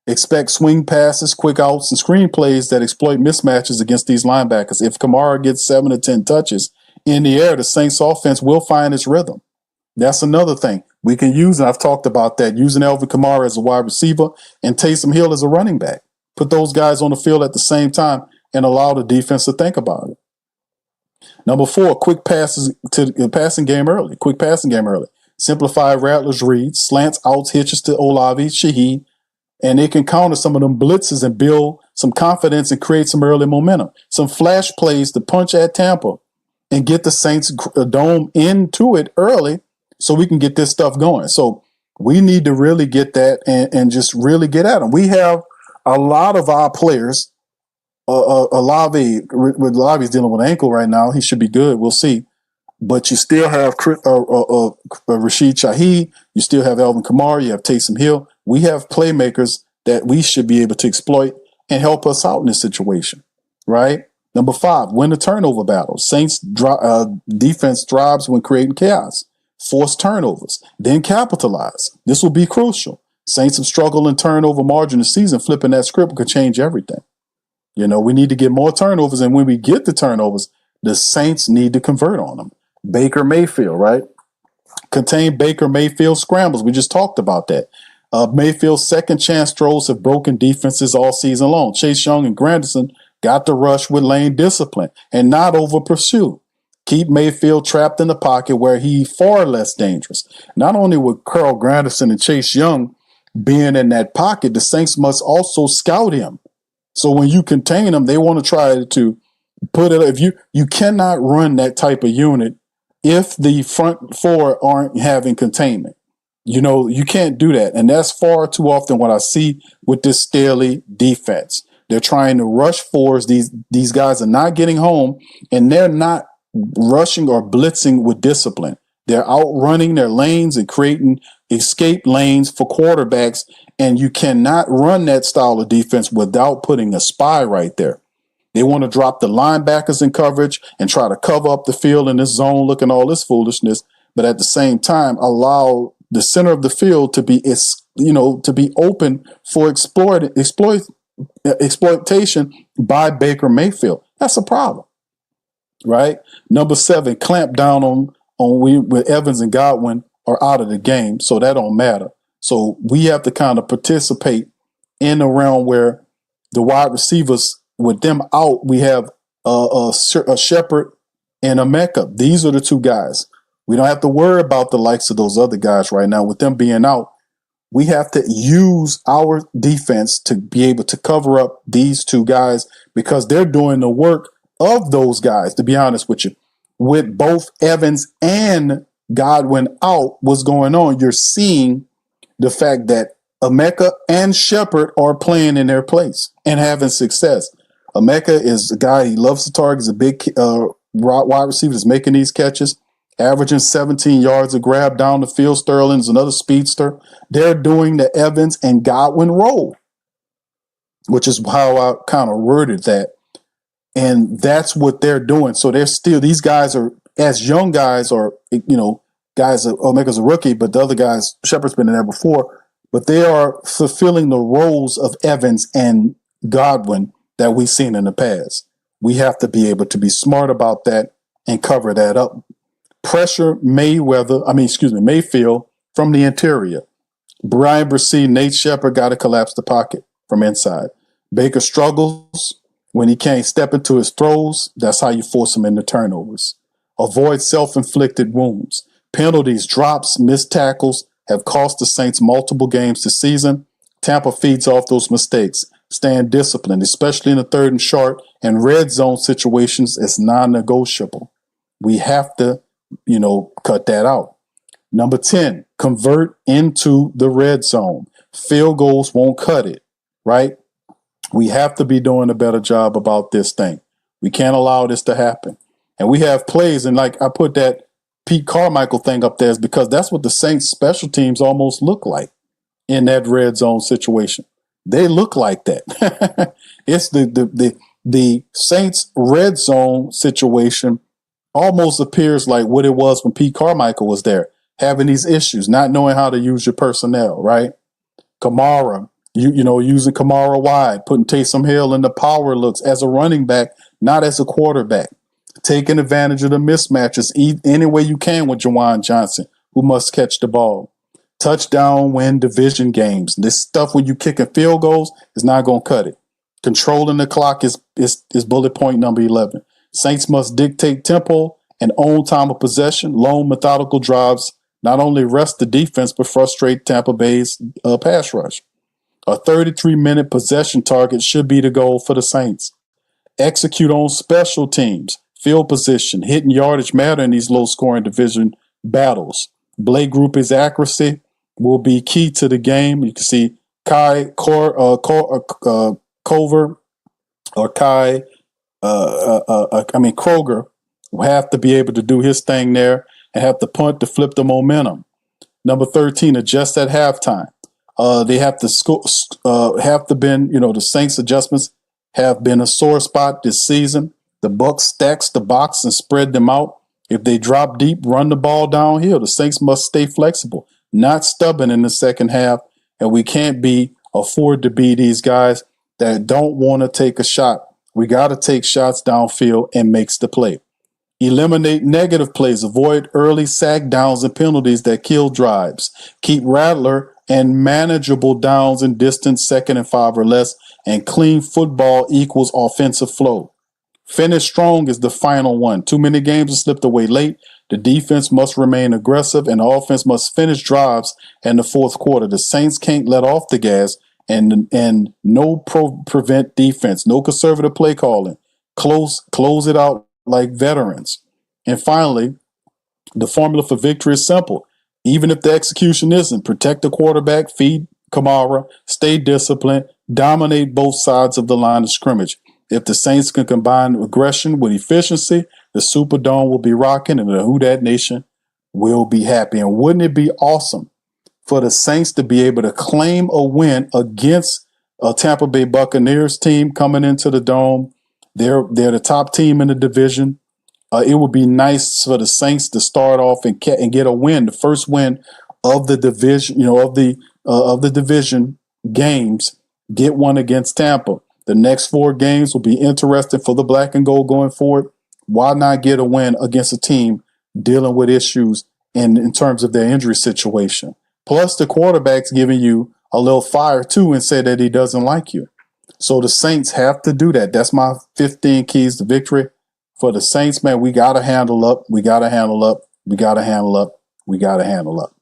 Expect swing passes, quick outs, and screen plays that exploit mismatches against these linebackers. If Kamara gets 7 to 10 touches in the air, the Saints offense will find its rhythm. That's another thing we can use, and I've talked about that, using Alvin Kamara as a wide receiver and Taysom Hill as a running back. Put those guys on the field at the same time and allow the defense to think about it. Number 4, quick passes to the passing game early. Quick passing game early. Simplify Rattler's reads, slants, outs, hitches to Olavi, Shaheed, and they can counter some of them blitzes and build some confidence and create some early momentum. Some flash plays to punch at Tampa and get the Saints dome into it early so we can get this stuff going. So we need to really get that and just really get at them. We have a lot of our players. Olavi's dealing with an ankle right now. He should be good. We'll see. But you still have Rashid Shaheed. You still have Alvin Kamara. You have Taysom Hill. We have playmakers that we should be able to exploit and help us out in this situation, right? Number 5, win the turnover battle. Saints defense thrives when creating chaos. Force turnovers, then capitalize. This will be crucial. Saints have struggled in turnover margin this season. Flipping that script could change everything. We need to get more turnovers, and when we get the turnovers, the Saints need to convert on them. Baker Mayfield, right? Contain Baker Mayfield scrambles. We just talked about that. Mayfield's second chance throws have broken defenses all season long. Chase Young and Granderson got the rush with lane discipline and not over pursue. Keep Mayfield trapped in the pocket where he's far less dangerous. Not only with Carl Granderson and Chase Young being in that pocket, the Saints must also scout him. So when you contain him, they want to try to put it. If you cannot run that type of unit if the front 4 aren't having containment. You can't do that. And that's far too often what I see with this Staley defense. They're trying to rush 4s. These guys are not getting home, and they're not rushing or blitzing with discipline. They're outrunning their lanes and creating escape lanes for quarterbacks. And you cannot run that style of defense without putting a spy right there. They want to drop the linebackers in coverage and try to cover up the field in this zone, looking all this foolishness. But at the same time, allow the center of the field to be, to be open for exploitation by Baker Mayfield. That's a problem, right? Number 7, clamp down on when Evans and Godwin are out of the game, so that don't matter. So we have to kind of participate in a realm where the wide receivers, with them out, we have a Shepard and a Mecca. These are the 2 guys. We don't have to worry about the likes of those other guys right now. With them being out, we have to use our defense to be able to cover up these 2 guys because they're doing the work of those guys, to be honest with you. With both Evans and Godwin out, what's going on? You're seeing the fact that Emeka and Shepard are playing in their place and having success. Emeka is a guy, he loves to target. He's a big wide receiver that's making these catches, averaging 17 yards a grab down the field. Sterling's another speedster. They're doing the Evans and Godwin role, which is how I kind of worded that. And that's what they're doing. So they're still, these guys are, as young guys, or, guys, Omega's a rookie, but the other guys, Shepard's been in there before, but they are fulfilling the roles of Evans and Godwin that we've seen in the past. We have to be able to be smart about that and cover that up. Pressure Mayfield from the interior. Brian Bresee, Nate Shepard got to collapse the pocket from inside. Baker struggles when he can't step into his throws. That's how you force him into turnovers. Avoid self-inflicted wounds. Penalties, drops, missed tackles have cost the Saints multiple games this season. Tampa feeds off those mistakes. Stand disciplined, especially in the 3rd and short and red zone situations. It's non-negotiable. We have to, cut that out. Number 10, convert into the red zone. Field goals won't cut it, right? We have to be doing a better job about this thing. We can't allow this to happen. And we have plays, and like I put that Pete Carmichael thing up there is because that's what the Saints special teams almost look like in that red zone situation. They look like that. It's the Saints red zone situation almost appears like what it was when Pete Carmichael was there, having these issues, not knowing how to use your personnel, right? Kamara, using Kamara wide, putting Taysom Hill in the power looks as a running back, not as a quarterback. Taking advantage of the mismatches any way you can with Juwan Johnson, who must catch the ball. Touchdown win division games. This stuff when you kicking field goals is not going to cut it. Controlling the clock is bullet point number 11. Saints must dictate tempo and own time of possession. Long methodical drives not only rest the defense but frustrate Tampa Bay's pass rush. A 33-minute possession target should be the goal for the Saints. Execute on special teams. Field position, hitting yardage matter in these low-scoring division battles. Blake Gruppe's accuracy will be key to the game. You can see Kroger will have to be able to do his thing there and have to punt to flip the momentum. Number 13, adjust at halftime. They have to the Saints adjustments have been a sore spot this season. The Bucs stacks the box and spread them out. If they drop deep, run the ball downhill. The Saints must stay flexible, not stubborn in the second half. And we can't afford to be these guys that don't want to take a shot. We got to take shots downfield and makes the play. Eliminate negative plays. Avoid early sack downs and penalties that kill drives. Keep Rattler and manageable downs in distance, 2nd and 5 or less. And clean football equals offensive flow. Finish strong is the final one. Too many games have slipped away late. The defense must remain aggressive and the offense must finish drives in the 4th quarter. The Saints can't let off the gas and no prevent defense, no conservative play calling. Close it out like veterans. And finally, the formula for victory is simple. Even if the execution isn't, protect the quarterback, feed Kamara, stay disciplined, dominate both sides of the line of scrimmage. If the Saints can combine aggression with efficiency, the Superdome will be rocking and the Who Dat Nation will be happy. And wouldn't it be awesome for the Saints to be able to claim a win against a Tampa Bay Buccaneers team coming into the Dome? They're the top team in the division. It would be nice for the Saints to start off and get a win, the first win of the division, of the division games. Get one against Tampa. The next 4 games will be interesting for the black and gold going forward. Why not get a win against a team dealing with issues in terms of their injury situation? Plus, the quarterback's giving you a little fire too and say that he doesn't like you. So the Saints have to do that. That's my 15 keys to victory for the Saints, man. We got to handle up. We got to handle up. We got to handle up. We got to handle up.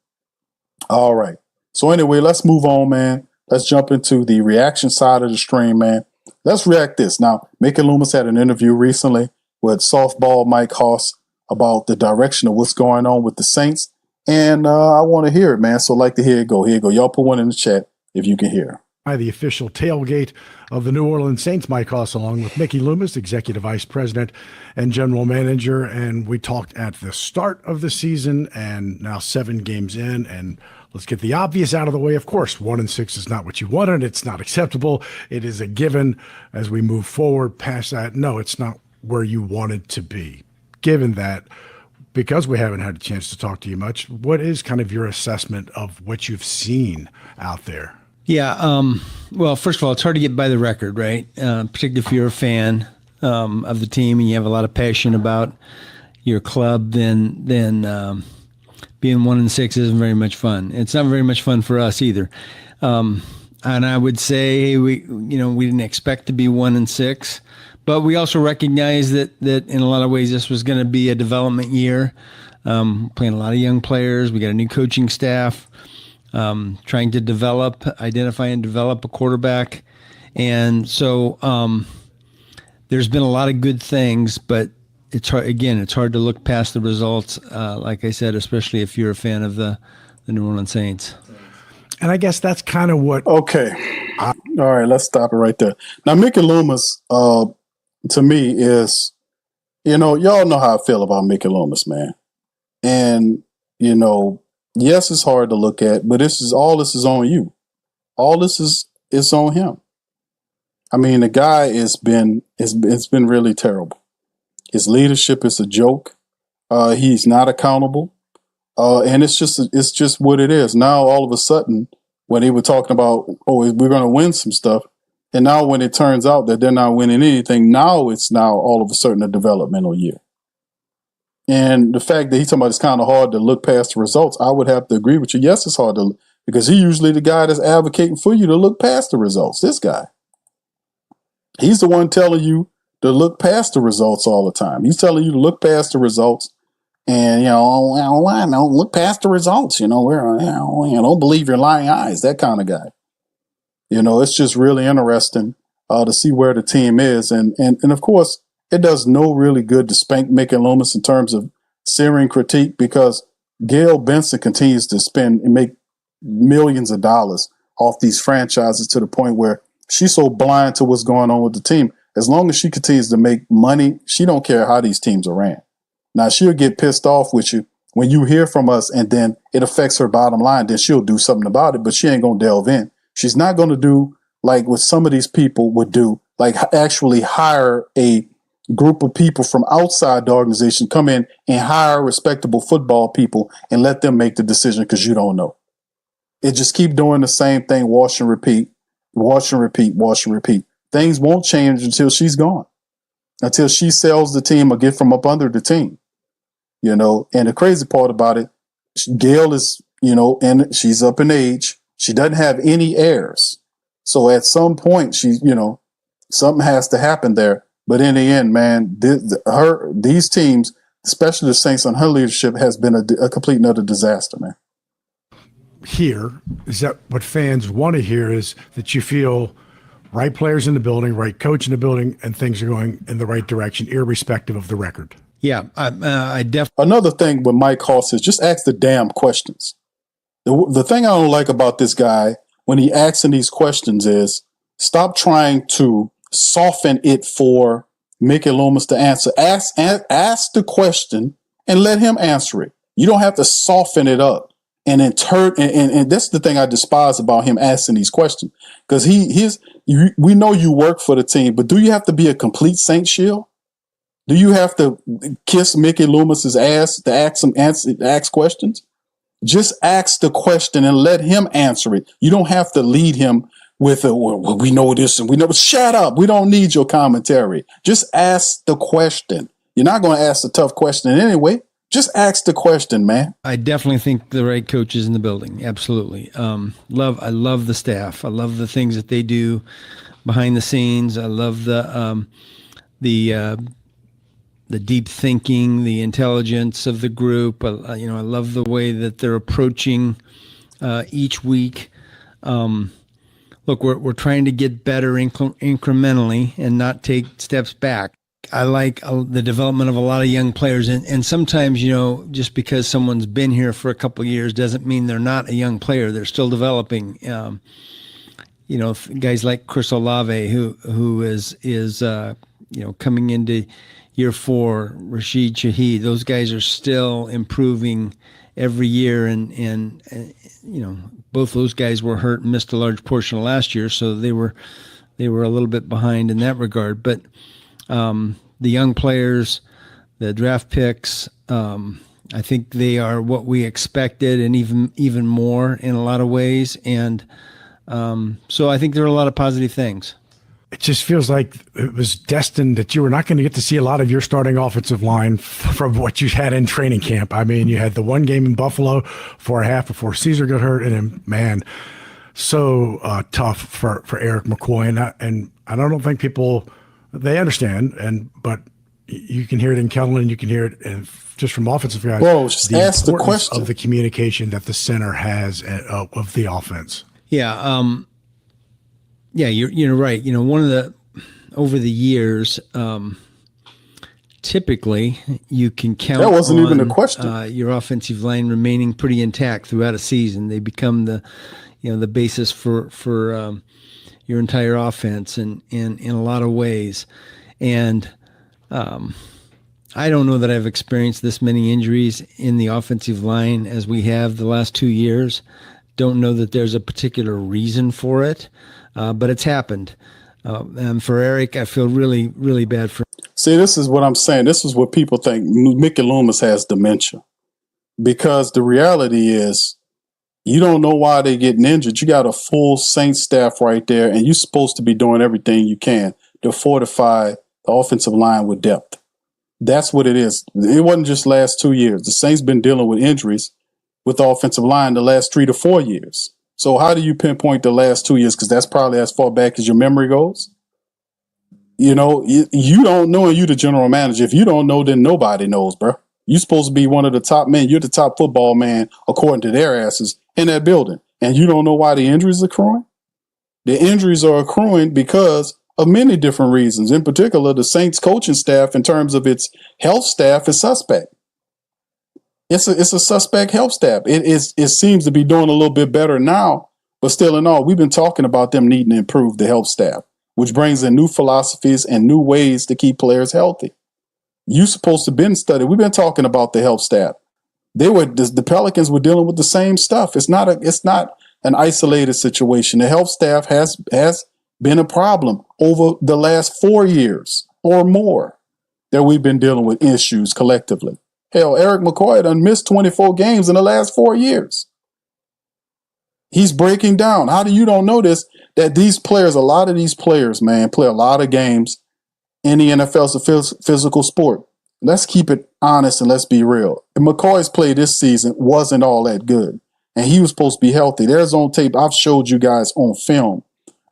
All right. So anyway, let's move on, man. Let's jump into the reaction side of the stream, man. Let's react this. Now, Mickey Loomis had an interview recently with softball Mike Hoss about the direction of what's going on with the Saints. And I want to hear it, man. So I'd like to hear it go. Here you go. Y'all put one in the chat if you can hear. The official tailgate of the New Orleans Saints, Mike Hoss, along with Mickey Loomis, Executive Vice President and General Manager. And we talked at the start of the season and now 7 games in. And let's get the obvious out of the way. Of course, 1-6 is not what you wanted. It's not acceptable. It is a given as we move forward past that. No, it's not where you wanted to be. Given that, because we haven't had a chance to talk to you much, what is kind of your assessment of what you've seen out there? Yeah. Well, first of all, it's hard to get by the record, right? Particularly if you're a fan of the team and you have a lot of passion about your club, then being 1-6 isn't very much fun. It's not very much fun for us either. And I would say we didn't expect to be 1-6, but we also recognize that in a lot of ways this was going to be a development year. Playing a lot of young players. We got a new coaching staff. Trying to identify and develop a quarterback. And so there's been a lot of good things, but it's hard to look past the results, like I said, especially if you're a fan of the New Orleans Saints. And I guess that's kind of what... Okay. All right, let's stop it right there. Now, Mickey Loomis, to me, is, y'all know how I feel about Mickey Loomis, man. And, yes, it's hard to look at, but this is on you. All this is on him. I mean, the guy it's been really terrible. His leadership is a joke. He's not accountable. And it's just what it is. Now, all of a sudden, when they were talking about, we're going to win some stuff. And now when it turns out that they're not winning anything, it's all of a sudden a developmental year. And the fact that he's talking about it's kind of hard to look past the results, I would have to agree with you. Yes, it's hard to look, because he's usually the guy that's advocating for you to look past the results. This guy, he's the one telling you to look past the results all the time. He's telling you to look past the results and, don't look past the results. Don't believe your lying eyes, that kind of guy. It's just really interesting to see where the team is. And of course, it does no really good to spank Mickey Loomis in terms of searing critique, because Gail Benson continues to spend and make millions of dollars off these franchises to the point where she's so blind to what's going on with the team. As long as she continues to make money, she don't care how these teams are ran. Now, she'll get pissed off with you when you hear from us and then it affects her bottom line. Then she'll do something about it, but she ain't going to delve in. She's not going to do like what some of these people would do, like actually hire a group of people from outside the organization, come in and hire respectable football people and let them make the decision, because you don't know. It just keep doing the same thing, wash and repeat, wash and repeat, wash and repeat. Things won't change until she's gone, until she sells the team or get from up under the team. And the crazy part about it, Gail is, and she's up in age. She doesn't have any heirs. So at some point, something has to happen there. But in the end, man, these teams, especially the Saints on her leadership, has been a complete and utter disaster, man. Here is that what fans want to hear is that you feel right players in the building, right coach in the building, and things are going in the right direction, irrespective of the record. Yeah, I definitely. Another thing with Mike Hoss is just ask the damn questions. The thing I don't like about this guy when he asking these questions is stop trying to soften it for Mickey Loomis to answer. Ask the question and let him answer it. You don't have to soften it up and and that's the thing I despise about him asking these questions. Because we know you work for the team, but do you have to be a complete Saint shield? Do you have to kiss Mickey Loomis's ass to ask questions? Just ask the question and let him answer it. You don't have to lead him with well, we know this and we know. Shut up. We don't need your commentary. Just ask the question. You're not going to ask the tough question anyway. Just ask the question, man. I definitely think the right coach is in the building. Absolutely. I love the staff. I love the things that they do behind the scenes. I love the deep thinking, the intelligence of the group. I love the way that they're approaching each week. Look, we're trying to get better incrementally and not take steps back. I like the development of a lot of young players, and sometimes, just because someone's been here for a couple of years doesn't mean they're not a young player. They're still developing. Guys like Chris Olave, who is coming into year 4, Rashid Shaheed, those guys are still improving every year, and both those guys were hurt and missed a large portion of last year, so they were a little bit behind in that regard. But the young players, the draft picks, I think they are what we expected, and even more in a lot of ways. And so I think there are a lot of positive things. It just feels like it was destined that you were not going to get to see a lot of your starting offensive line from what you had in training camp. I mean, you had the one game in Buffalo for a half before Caesar got hurt, and then, man, so tough for Eric McCoy. And I don't think people, they understand, but you can hear it in Kellen, and you can hear it just from offensive guys. Well, just ask the question of the communication that the center has of the offense. Yeah. Yeah, you're right. One of the over the years, typically you can count. That wasn't on, even a question. Your offensive line remaining pretty intact throughout a season. They become the basis for your entire offense, and in a lot of ways. And I don't know that I've experienced this many injuries in the offensive line as we have the last 2 years. Don't know that there's a particular reason for it. But it's happened. And for Eric, I feel really, really bad for him. See, this is what I'm saying. This is what people think. Mickey Loomis has dementia. Because the reality is, you don't know why they're getting injured. You got a full Saints staff right there, and you're supposed to be doing everything you can to fortify the offensive line with depth. That's what it is. It wasn't just last 2 years. The Saints been dealing with injuries with the offensive line the last 3 to 4 years. So how do you pinpoint the last 2 years? Because that's probably as far back as your memory goes. You don't know, and you the general manager. If you don't know, then nobody knows, bro. You're supposed to be one of the top men. You're the top football man, according to their asses, in that building. And you don't know why the injuries are accruing? The injuries are accruing because of many different reasons. In particular, the Saints coaching staff, in terms of its health staff, is suspect. It's a suspect health staff. It seems to be doing a little bit better now, but still in all, we've been talking about them needing to improve the health staff, which brings in new philosophies and new ways to keep players healthy. You supposed to been studied. We've been talking about the health staff. The Pelicans were dealing with the same stuff. It's not an isolated situation. The health staff has been a problem over the last 4 years or more that we've been dealing with issues collectively. Hell, Eric McCoy done missed 24 games in the last 4 years. He's breaking down. How do you don't know this? That these players, a lot of these players, man, play a lot of games in the NFL. It's a physical sport. Let's keep it honest and let's be real. McCoy's play this season wasn't all that good, and he was supposed to be healthy. There's on tape. I've showed you guys on film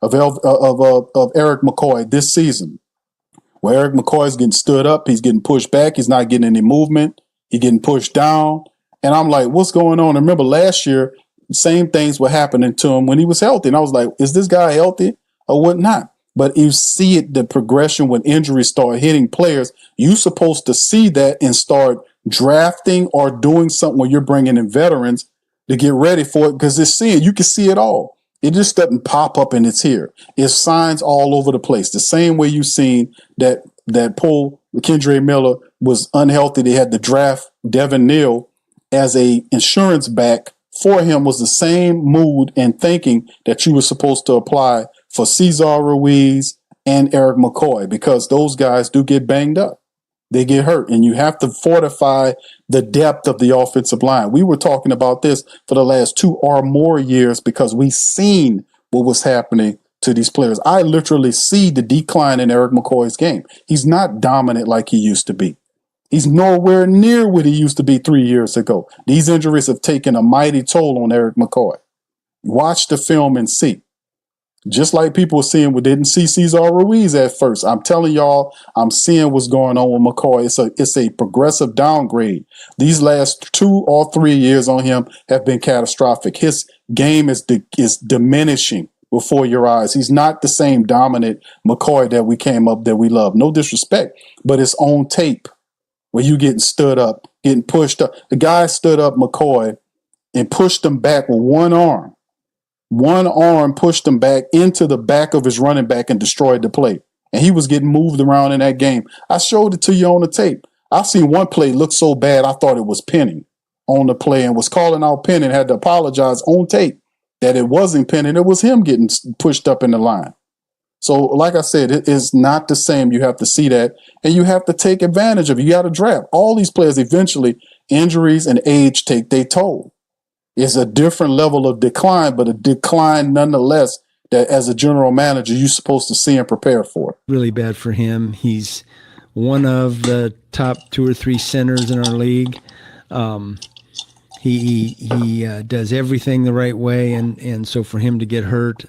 of Eric McCoy this season, where Eric McCoy's getting stood up. He's getting pushed back. He's not getting any movement. He's getting pushed down. And I'm like, what's going on? And remember last year, same things were happening to him when he was healthy. And I was like, is this guy healthy or what not? But you see it, the progression when injuries start hitting players. You're supposed to see that and start drafting or doing something where you're bringing in veterans to get ready for it, because you can see it all. It just doesn't pop up and it's here. It's signs all over the place. The same way you've seen that Paul Kendre Miller was unhealthy. They had to draft Devin Neal as a insurance back for him was the same mood and thinking that you were supposed to apply for Cesar Ruiz and Eric McCoy, because those guys do get banged up. They get hurt, and you have to fortify the depth of the offensive line. We were talking about this for the last 2 or more years because we've seen what was happening to these players. I literally see the decline in Eric McCoy's game. He's not dominant like he used to be. He's nowhere near what he used to be 3 years ago. These injuries have taken a mighty toll on Eric McCoy. Watch the film and see. Just like people were seeing, we didn't see Cesar Ruiz at first. I'm telling y'all, I'm seeing what's going on with McCoy. It's a progressive downgrade. These last 2 or 3 years on him have been catastrophic. His game is diminishing before your eyes. He's not the same dominant McCoy that we love. No disrespect, but it's on tape where you getting stood up, getting pushed up. The guy stood up McCoy and pushed him back with one arm. One arm pushed him back into the back of his running back and destroyed the play. And he was getting moved around in that game. I showed it to you on the tape. I seen one play look so bad I thought it was Penning on the play and was calling out Penning, had to apologize on tape that it wasn't Penning. It was him getting pushed up in the line. So like I said, it is not the same. You have to see that, and you have to take advantage of it. You got to draft. All these players eventually, injuries and age take their toll. It's a different level of decline, but a decline nonetheless that as a general manager, you're supposed to see and prepare for. Really bad for him. He's one of the top 2 or 3 centers in our league. He does everything the right way, and so for him to get hurt,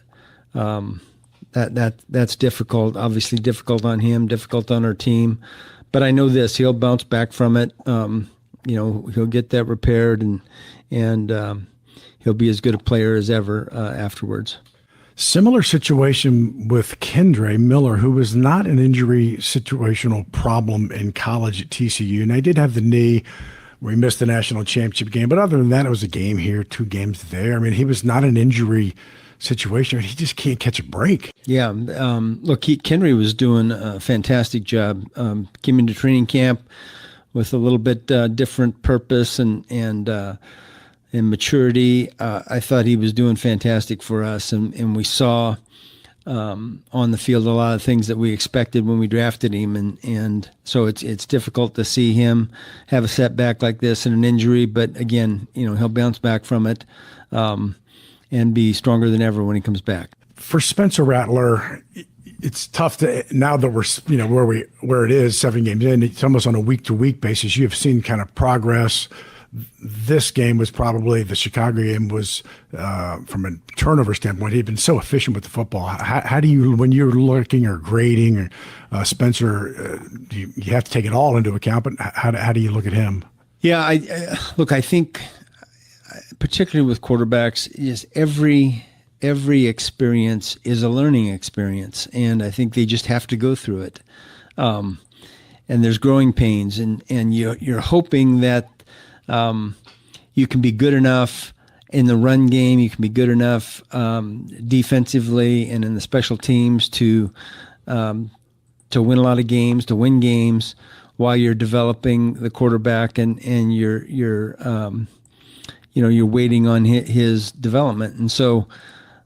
that's difficult. Obviously difficult on him, difficult on our team. But I know this: he'll bounce back from it. He'll get that repaired, and he'll be as good a player as ever afterwards. Similar situation with Kendre Miller, who was not an injury situational problem in college at TCU. And I did have the knee where he missed the national championship game. But other than that, it was a game here, 2 games there. I mean, he was not an injury situation. He just can't catch a break. Yeah. Look, Kendre was doing a fantastic job. Came into training camp with a little bit different purpose and maturity. I thought he was doing fantastic for us, and we saw on the field a lot of things that we expected when we drafted him, and so it's difficult to see him have a setback like this and an injury. But again, he'll bounce back from it and be stronger than ever when he comes back. For Spencer Rattler, it's tough to, now that we're where it is 7 games in, it's almost on a week-to-week basis. You have seen kind of progress. This game was probably, the Chicago game was, from a turnover standpoint, he'd been so efficient with the football. How do you, when you're looking or grading Spencer, you have to take it all into account, but how do you look at him? Yeah, I think particularly with quarterbacks, is every experience is a learning experience, and I think they just have to go through it. And there's growing pains, and you're hoping that you can be good enough in the run game, you can be good enough defensively and in the special teams to win a lot of games, to win games while you're developing the quarterback and you're waiting on his development. And so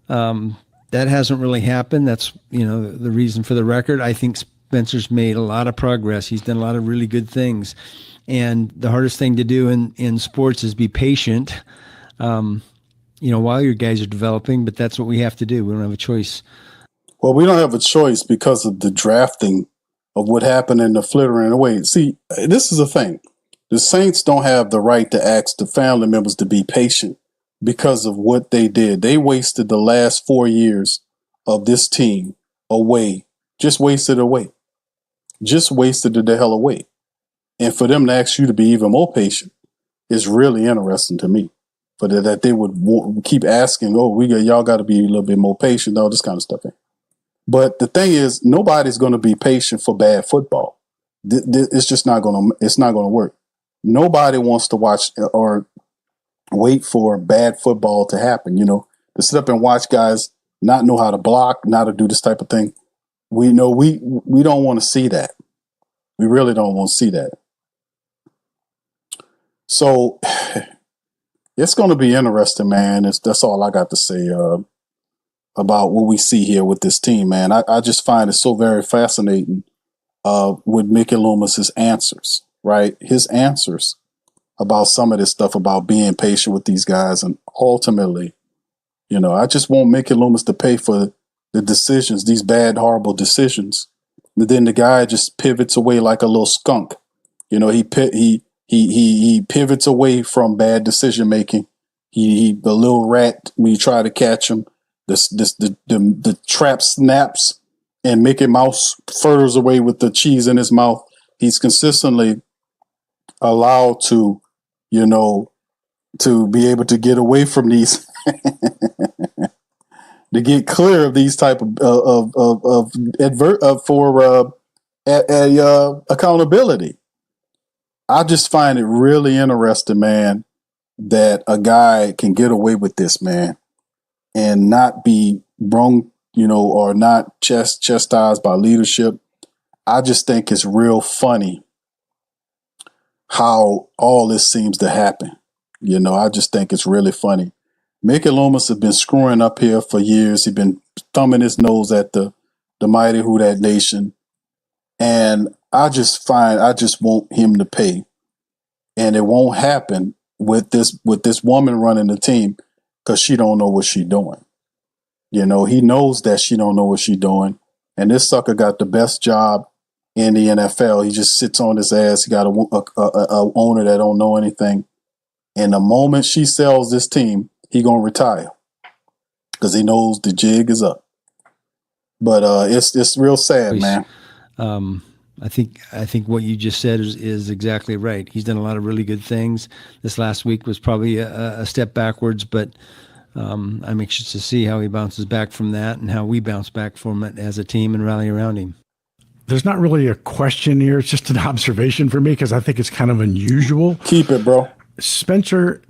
that hasn't really happened. That's, the reason for the record. I think Spencer's made a lot of progress. He's done a lot of really good things. And the hardest thing to do in sports is be patient, while your guys are developing, but that's what we have to do. We don't have a choice. Well, we don't have a choice because of the drafting of what happened in the flittering away. See, this is the thing. The Saints don't have the right to ask the family members to be patient because of what they did. They wasted the last 4 years of this team away. Just wasted away. Just wasted it the hell away. And for them to ask you to be even more patient is really interesting to me. For that they would keep asking, y'all got to be a little bit more patient, all this kind of stuff. But the thing is, nobody's going to be patient for bad football. It's just not going to work. Nobody wants to watch or wait for bad football to happen, to sit up and watch guys not know how to block, not to do this type of thing. We know we don't want to see that. We really don't want to see that. So It's going to be interesting, man. That's all I got to say about what we see here with this team, man. I just find it so very fascinating with Mickey Loomis's answers, right? His answers about some of this stuff about being patient with these guys. And ultimately, I just want Mickey Loomis to pay for the decisions, these bad, horrible decisions. And then the guy just pivots away like a little skunk. He pivots away from bad decision making. He the little rat when you try to catch him. The trap snaps and Mickey Mouse furthers away with the cheese in his mouth. He's consistently allowed to, to be able to get away from these, to get clear of these type of accountability. I just find it really interesting, man, that a guy can get away with this, man, and not be brung, or not chastised by leadership. I just think it's real funny how all this seems to happen. I just think it's really funny. Mickey Loomis has been screwing up here for years. He's been thumbing his nose at the mighty Who Dat Nation. And I just want him to pay. And it won't happen with this woman running the team because she don't know what she's doing. He knows that she don't know what she's doing. And this sucker got the best job in the NFL. He just sits on his ass. He got a owner that don't know anything. And the moment she sells this team, he gonna retire because he knows the jig is up. But it's real sad, man. I think what you just said is exactly right. He's done a lot of really good things. This last week was probably a step backwards, but I'm anxious to see how he bounces back from that and how we bounce back from it as a team and rally around him. There's not really a question here. It's just an observation for me because I think it's kind of unusual. Keep it, bro. Spencer,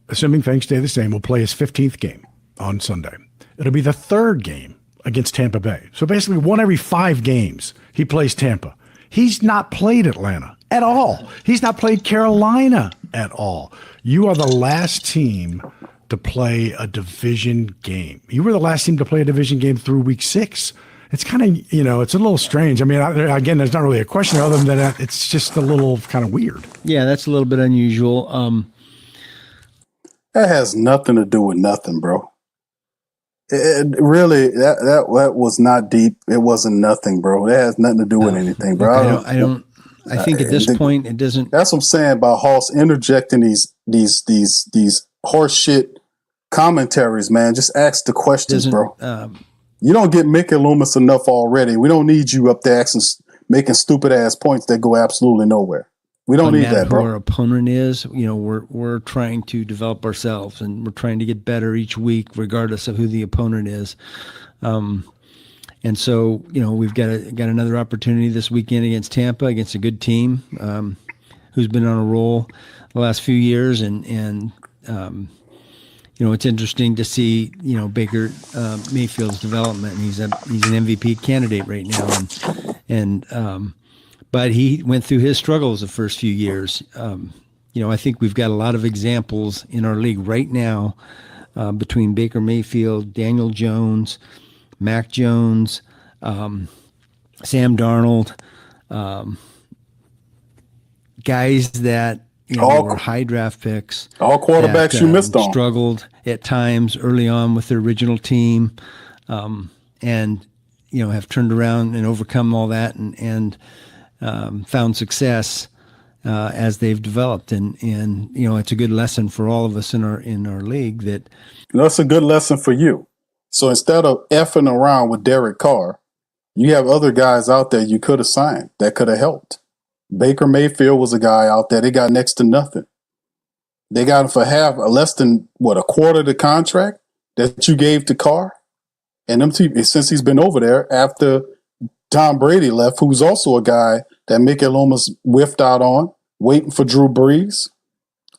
assuming things stay the same, will play his 15th game on Sunday. It'll be the third game against Tampa Bay. So basically 1 every 5 games he plays Tampa. He's not played Atlanta at all. He's not played Carolina at all. You are the last team to play a division game. You were the last team to play a division game through week 6. It's kind of, it's a little strange. I mean, again, there's not really a question other than that it's just a little kind of weird. Yeah, that's a little bit unusual. That has nothing to do with nothing, bro. It really, that was not deep. It wasn't nothing, bro. That has nothing to do with anything, bro. I think at this point it doesn't. That's what I'm saying about Hoss interjecting these horse shit commentaries, man. Just ask the questions, bro. You don't get Mickey Loomis enough already. We don't need you up there making stupid ass points that go absolutely nowhere. We don't need that, bro. Who our opponent is, we're trying to develop ourselves and we're trying to get better each week, regardless of who the opponent is. And so, we've got another opportunity this weekend against Tampa, against a good team who's been on a roll the last few years, and it's interesting to see, Baker Mayfield's development. He's an MVP candidate right now, but he went through his struggles the first few years. I think we've got a lot of examples in our league right now between Baker Mayfield, Daniel Jones, Mac Jones, Sam Darnold, guys that were high draft picks. All quarterbacks you missed on. Struggled at times early on with their original team, and have turned around and overcome all that and found success as they've developed. And it's a good lesson for all of us in our league. That's a good lesson for you. So instead of effing around with Derek Carr, you have other guys out there you could have signed that could have helped. Baker Mayfield was a guy out there. They got next to nothing. They got him for less than a quarter of the contract that you gave to Carr. And them two, since he's been over there after Tom Brady left, who's also a guy that Mickey Loomis whiffed out on, waiting for Drew Brees.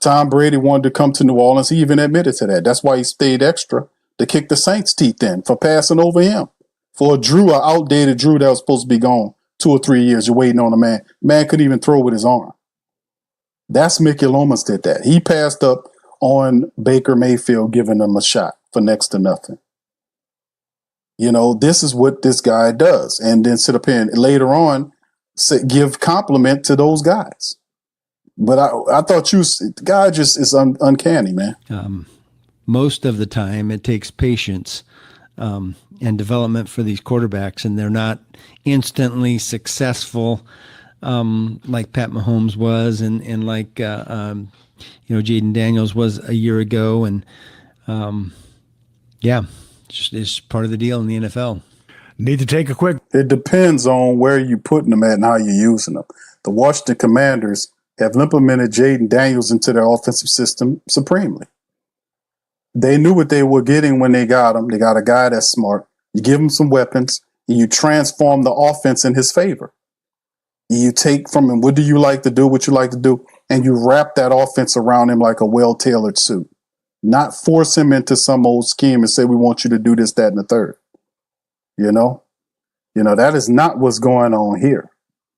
Tom Brady wanted to come to New Orleans. He even admitted to that. That's why he stayed extra to kick the Saints' teeth in for passing over him. For an outdated Drew that was supposed to be gone 2 or 3 years, you're waiting on a man. Man couldn't even throw with his arm. That's Mickey Loomis did that. He passed up on Baker Mayfield giving them a shot for next to nothing. This is what this guy does. And then sit up here and later on give compliment to those guys. But I thought the guy just is uncanny, man. Most of the time it takes patience and development for these quarterbacks, and they're not instantly successful like Pat Mahomes was and like Jaden Daniels was a year ago. And it's part of the deal in the NFL. Need to take a quick. It depends on where you're putting them at and how you're using them. The Washington Commanders have implemented Jaden Daniels into their offensive system supremely. They knew what they were getting when they got him. They got a guy that's smart. You give him some weapons, and you transform the offense in his favor. You take from him, what do you like to do, what you like to do, and you wrap that offense around him like a well-tailored suit. Not force him into some old scheme and say, we want you to do this, that, and the third. That is not what's going on here.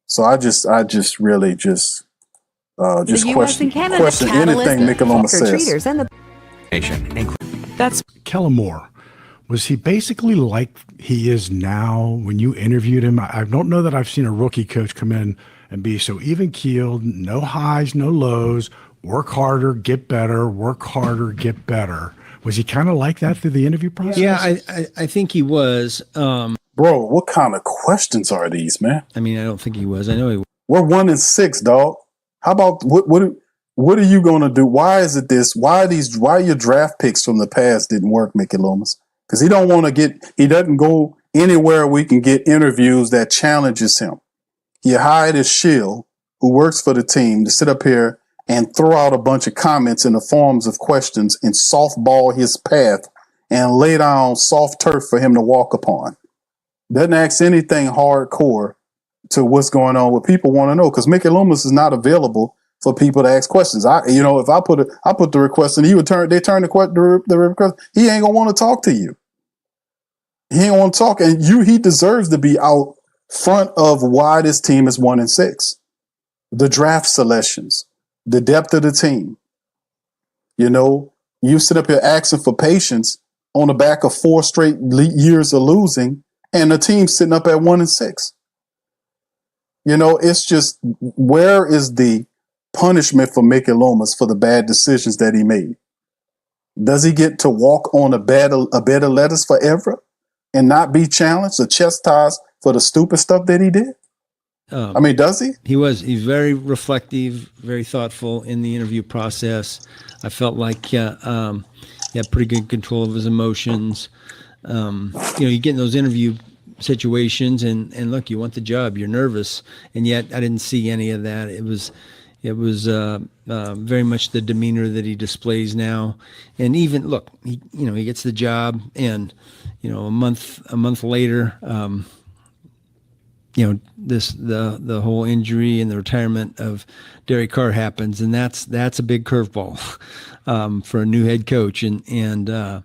So I just really question anything Mickey Loomis says. That's Kellen Moore. Was he basically like he is now when you interviewed him? I don't know that I've seen a rookie coach come in and be so even-keeled, no highs, no lows, work harder, get better, work harder, get better. Was he kind of like that through the interview process? Yeah, I think he was. Bro, what kind of questions are these, man? I mean, I don't think he was. I know he was. We're 1-6, dog. How about what are you going to do? Why is it this? Why your draft picks from the past didn't work, Mickey Loomis? Because he doesn't go anywhere we can get interviews that challenges him. He hired a shill who works for the team to sit up here and throw out a bunch of comments in the forms of questions and softball his path and lay down soft turf for him to walk upon. Doesn't ask anything hardcore to what's going on, what people want to know, because Mickey Loomis is not available for people to ask questions. If I put the request and they turn the request, he ain't gonna want to talk to you. He ain't want to talk, and he deserves to be out front of why this team is 1-6. The draft selections, the depth of the team. You sit up here asking for patience on the back of 4 straight years of losing, and the team sitting up at 1-6. It's just, where is the punishment for Mickey Loomis for the bad decisions that he made? Does he get to walk on a bed of lettuce forever and not be challenged or chastised for the stupid stuff that he did? Does he? He's very reflective, very thoughtful in the interview process. I felt like he had pretty good control of his emotions. You get in those interview situations and look, you want the job, you're nervous, and yet I didn't see any of that. It was very much the demeanor that he displays now. And even look, he gets the job, and a month later, the whole injury and the retirement of Derek Carr happens, and that's a big curveball for a new head coach. And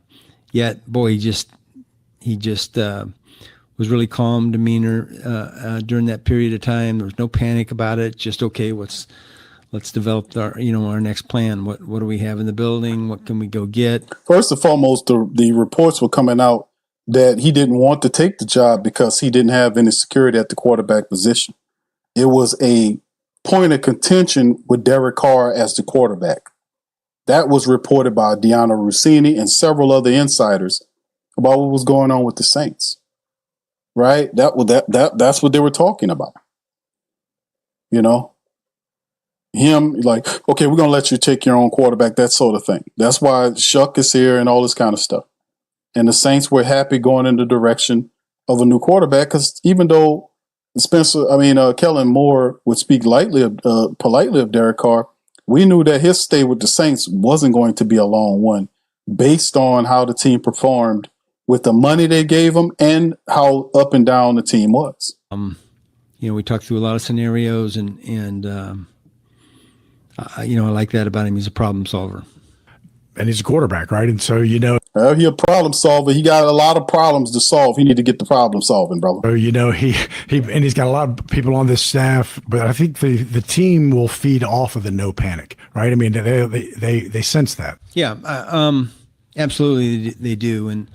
yet, boy, he just was really calm demeanor during that period of time. There was no panic about it. Just okay, let's develop our next plan. What do we have in the building? What can we go get? First and foremost, the reports were coming out that he didn't want to take the job because he didn't have any security at the quarterback position. It was a point of contention with Derek Carr as the quarterback. That was reported by Deanna Rossini and several other insiders about what was going on with the Saints. Right? That's what they were talking about. Him like, okay, we're gonna let you take your own quarterback, that sort of thing. That's why Shuck is here and all this kind of stuff. And the Saints were happy going in the direction of a new quarterback, because even though Kellen Moore would speak politely of Derek Carr, we knew that his stay with the Saints wasn't going to be a long one, based on how the team performed with the money they gave him and how up and down the team was. We talked through a lot of scenarios, and I like that about him. He's a problem solver. And he's a quarterback, right? And so, He a problem solver. He got a lot of problems to solve. He need to get the problem solving, brother. So, he's got a lot of people on this staff, but I think the team will feed off of the no panic, right? I mean, they sense that. Yeah, absolutely they do. And,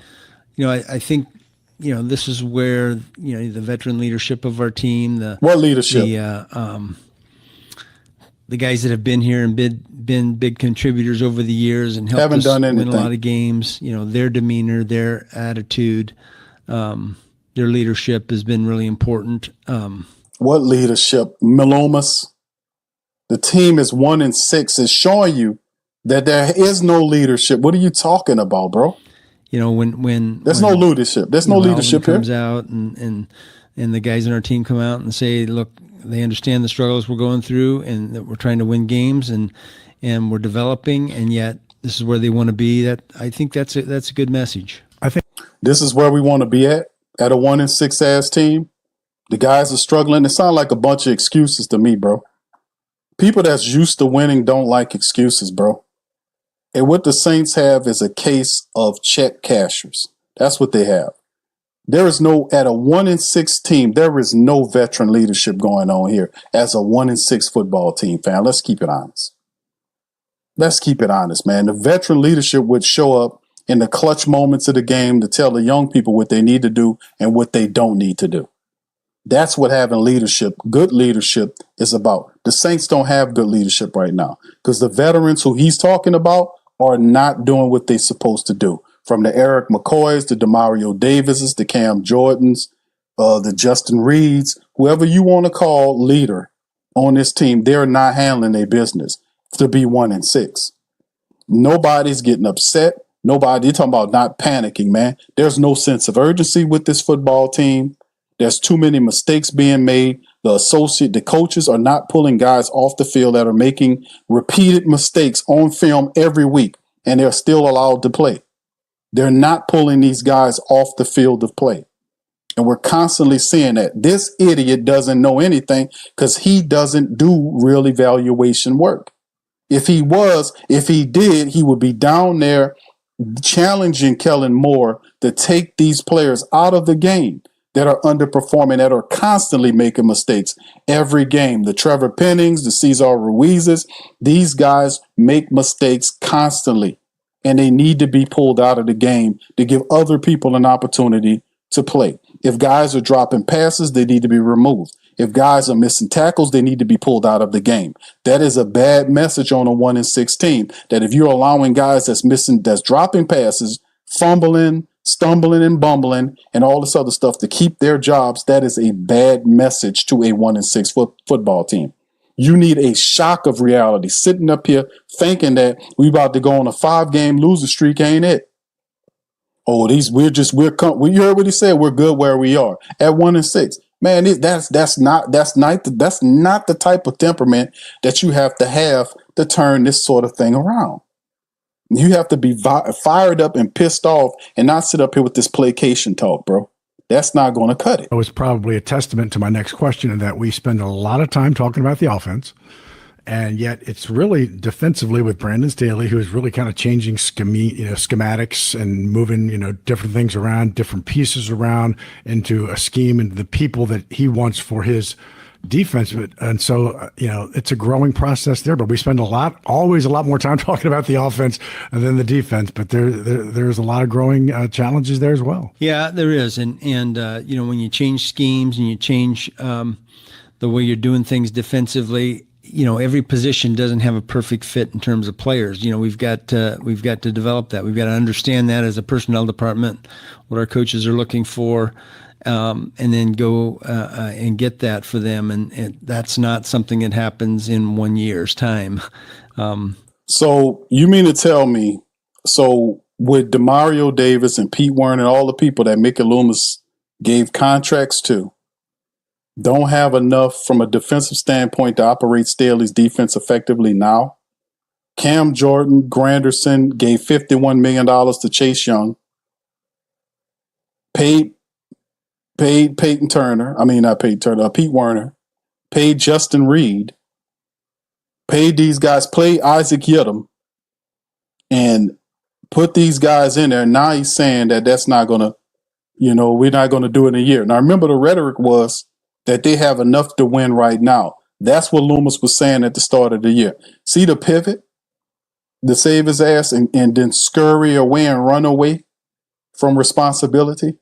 I think, this is where, the veteran leadership of our team, what leadership? The guys that have been here and been big contributors over the years and helped us win a lot of games, their demeanor, their attitude, their leadership has been really important. What leadership? Loomis? The team is 1-6. It's showing you that there is no leadership. What are you talking about, bro? When there's no leadership. There's no leadership here. Comes out and the guys on our team come out and say, look, they understand the struggles we're going through and that we're trying to win games and we're developing, and yet this is where they want to be. That I think that's a good message. I think this is where we want to be at a 1-6 ass team. The guys are struggling. It sounds like a bunch of excuses to me, bro. People that's used to winning don't like excuses, bro. And what the Saints have is a case of check cashers. That's what they have. There is no, at a 1-6 team, there is no veteran leadership going on here as a 1-6 football team, fam. Let's keep it honest. Let's keep it honest, man. The veteran leadership would show up in the clutch moments of the game to tell the young people what they need to do and what they don't need to do. That's what having leadership, good leadership, is about. The Saints don't have good leadership right now because the veterans who he's talking about are not doing what they're supposed to do. From the Eric McCoys, the Demario Davises, the Cam Jordans, the Justin Reeds, whoever you want to call leader on this team, they're not handling their business to be 1-6. Nobody's getting upset. You're talking about not panicking, man. There's no sense of urgency with this football team. There's too many mistakes being made. The coaches are not pulling guys off the field that are making repeated mistakes on film every week, and they're still allowed to play. They're not pulling these guys off the field of play. And we're constantly seeing that. This idiot doesn't know anything because he doesn't do real evaluation work. If he did, he would be down there challenging Kellen Moore to take these players out of the game that are underperforming, that are constantly making mistakes every game. The Trevor Pennings, the Cesar Ruizes, these guys make mistakes constantly. And they need to be pulled out of the game to give other people an opportunity to play. If guys are dropping passes, they need to be removed. If guys are missing tackles, they need to be pulled out of the game. That is a bad message on a 1-6 team, that if you're allowing guys that's dropping passes, fumbling, stumbling and bumbling, and all this other stuff to keep their jobs, that is a bad message to a 1-6 football team. You need a shock of reality. Sitting up here thinking that we about to go on a 5-game losing streak ain't it. Oh, you heard what he said. We're good where we are at 1-6. Man, that's not the type of temperament that you have to turn this sort of thing around. You have to be fired up and pissed off and not sit up here with this placation talk, bro. That's not going to cut it. It was probably a testament to my next question in that we spend a lot of time talking about the offense, and yet it's really defensively with Brandon Staley, who is really kind of changing schematics and moving, different things around, different pieces around into a scheme and the people that he wants for his defense. And so, it's a growing process there, but we spend always a lot more time talking about the offense than the defense, but there's a lot of growing challenges there as well. Yeah, there is. And when you change schemes and you change the way you're doing things defensively, every position doesn't have a perfect fit in terms of players. We've got to develop that. We've got to understand that as a personnel department, what our coaches are looking for, and then go and get that for them. And that's not something that happens in 1 year's time. So you mean to tell me, with Demario Davis and Pete Werner and all the people that Mickey Loomis gave contracts to, don't have enough from a defensive standpoint to operate Staley's defense effectively now? Cam Jordan, Granderson gave $51 million to Chase Young, paid Peyton Turner. I mean, not Peyton Turner, Pete Werner, paid Justin Reed, paid these guys, played Isaac Yiadom, and put these guys in there. Now he's saying that that's not going to, we're not going to do it in a year. Now, remember the rhetoric was that they have enough to win right now. That's what Loomis was saying at the start of the year. See the pivot to save his ass and then scurry away and run away from responsibility?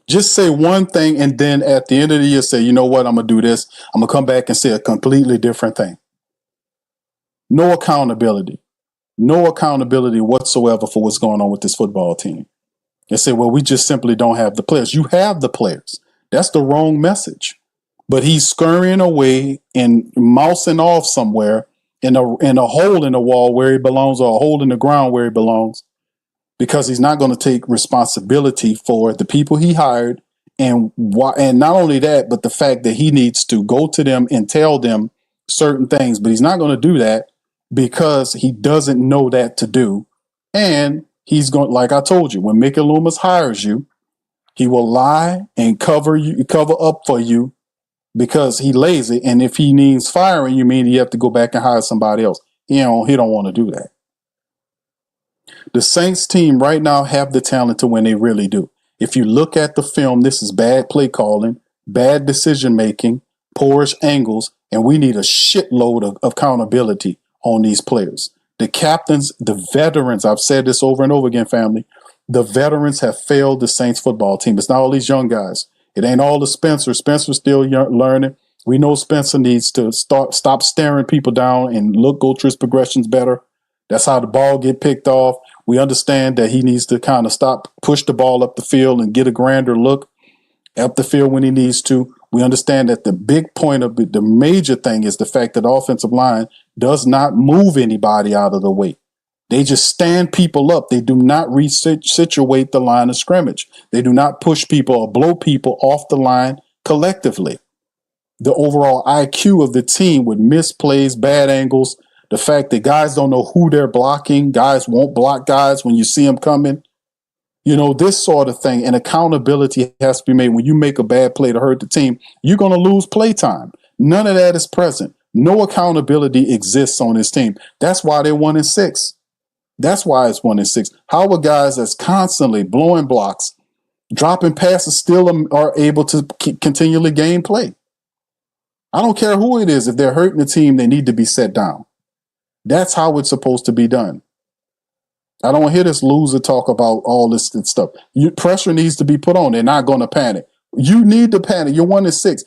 Just say one thing and then at the end of the year say, you know what, I'm going to do this. I'm going to come back and say a completely different thing. No accountability. No accountability whatsoever for what's going on with this football team. They say, well, we just simply don't have the players. You have the players. That's the wrong message. But he's scurrying away and mousing off somewhere in a hole in the wall where he belongs, or a hole in the ground where he belongs, because he's not going to take responsibility for the people he hired. And not only that, but the fact that he needs to go to them and tell them certain things, but he's not going to do that because he doesn't know that to do. And he's going, like I told you, when Mickey Loomis hires you, he will lie and cover up for you because he lazy. And if he needs firing, you mean you have to go back and hire somebody else. He don't want to do that. The Saints team right now have the talent to win. They really do. If you look at the film, this is bad play calling, bad decision making, poorish angles, and we need a shitload of accountability on these players. The captains, the veterans, I've said this over and over again, family, the veterans have failed the Saints football team. It's not all these young guys. It ain't all the Spencer. Spencer's still learning. We know Spencer needs to stop staring people down and go through his progressions better. That's how the ball get picked off. We understand that he needs to kind of push the ball up the field and get a grander look up the field when he needs to. We understand that the big point of the major thing is the fact that the offensive line does not move anybody out of the way. They just stand people up. They do not resituate the line of scrimmage. They do not push people or blow people off the line collectively. The overall IQ of the team with misplays, bad angles, the fact that guys don't know who they're blocking, guys won't block guys when you see them coming. This sort of thing, and accountability has to be made. When you make a bad play to hurt the team, you're going to lose play time. None of that is present. No accountability exists on this team. That's why they're 1-6. That's why it's 1-6. How are guys that's constantly blowing blocks, dropping passes, still are able to continually gain play? I don't care who it is. If they're hurting the team, they need to be set down. That's how it's supposed to be done. I don't hear this loser talk about all this stuff. Pressure needs to be put on. They're not going to panic. You need to panic. You're 1-6.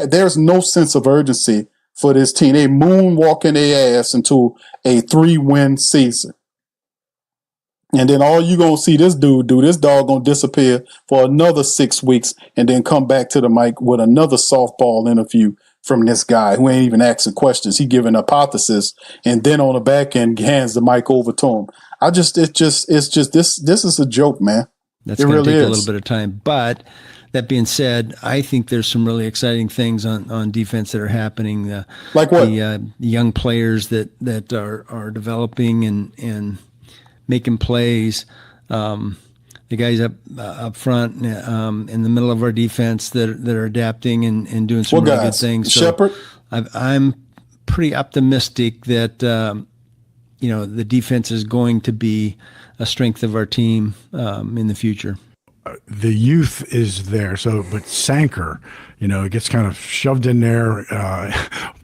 There's no sense of urgency for this team. They moonwalking their ass into a 3-win season. And then all you're going to see this dude do, this dog going to disappear for another 6 weeks and then come back to the mic with another softball interview from this guy who ain't even asking questions. He giving hypothesis, and then on the back end hands the mic over to him. It's just this is a joke, man. That's going to take a little bit of time. But that being said, I think there's some really exciting things on defense that are happening. Like what? The young players that are developing and making plays. The guys up front in the middle of our defense that are adapting and doing some really good things. So Shepard? I'm pretty optimistic that the defense is going to be a strength of our team in the future. The youth is there, but Sanker, gets kind of shoved in there.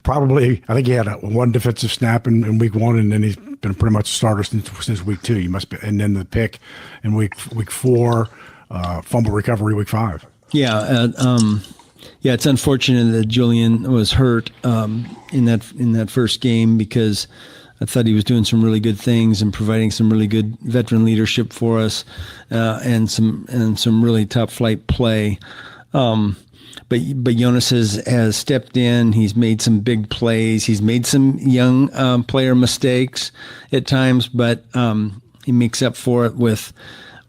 Probably, I think he had one defensive snap in week 1, and then he's been pretty much a starter since week 2. He must be, and then the pick in week 4, fumble recovery week 5. Yeah, it's unfortunate that Julian was hurt in that first game, because I thought he was doing some really good things and providing some really good veteran leadership for us, and some really top flight play. But Jonas has stepped in. He's made some big plays. He's made some young player mistakes at times, but he makes up for it with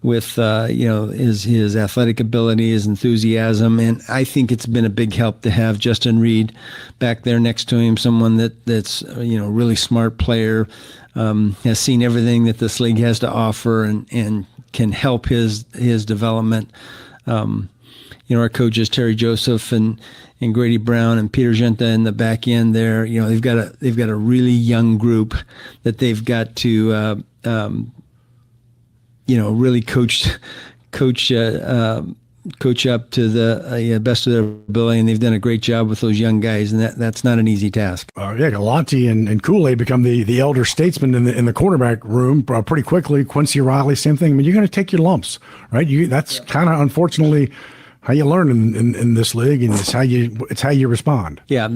his athletic ability, his enthusiasm, and I think it's been a big help to have Justin Reed back there next to him, someone that's really smart player, has seen everything that this league has to offer, and can help his development. Our coaches Terry Joseph and Grady Brown and Peter Genta in the back end there. They've got a really young group that they've got to really coach up to the best of their ability, and they've done a great job with those young guys, and that's not an easy task. Galante and Kool-Aid become the elder statesman in the quarterback room pretty quickly. Quincy Riley, same thing. I mean, you're going to take your lumps, right? That's kind of unfortunately how you learn in this league, and it's how you respond. Yeah,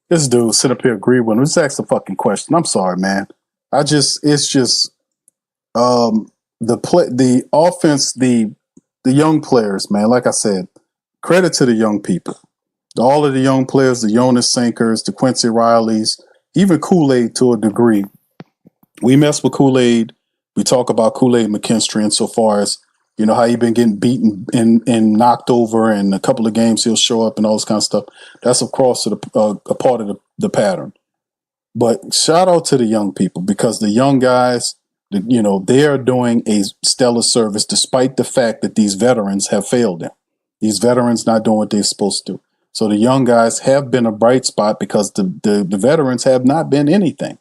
this dude sit up here agree with him. Let's ask the fucking question. I'm sorry, man. It's just the offense, the young players, man. Like I said, credit to the young people. All of the young players, the Jonas Sinkers, the Quincy Rileys, even Kool-Aid to a degree. We mess with Kool-Aid. We talk about Kool-Aid McKinstry insofar as, how he been getting beaten and knocked over, and a couple of games he'll show up and all this kind of stuff. That's, of course, a part of the pattern. But shout out to the young people, because the young guys, they are doing a stellar service despite the fact that these veterans have failed them. These veterans not doing what they're supposed to do. So the young guys have been a bright spot because the veterans have not been anything.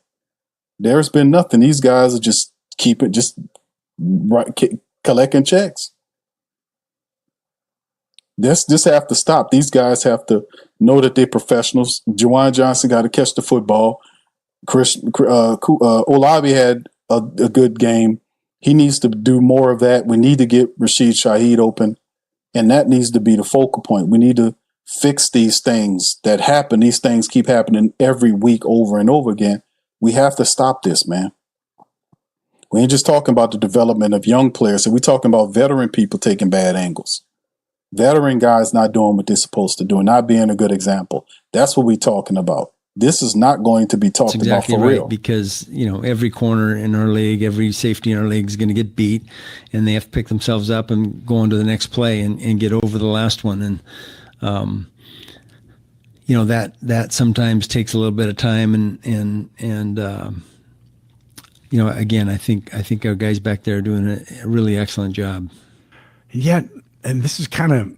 There's been nothing. These guys are just collecting checks. This have to stop. These guys have to know that they're professionals. Juwan Johnson got to catch the football. Olavi had a good game. He needs to do more of that. We need to get Rashid Shaheed open, and that needs to be the focal point. We need to fix these things that happen. These things keep happening every week over and over again. We have to stop this, man. We ain't just talking about the development of young players. We're talking about veteran people taking bad angles. Veteran guys not doing what they're supposed to do, not being a good example. That's what we're talking about. This is not going to be talked about for real. Because, every corner in our league, every safety in our league is going to get beat, and they have to pick themselves up and go on to the next play and get over the last one. And, that sometimes takes a little bit of time. And again, I think our guys back there are doing a really excellent job. Yeah, and this is kind of,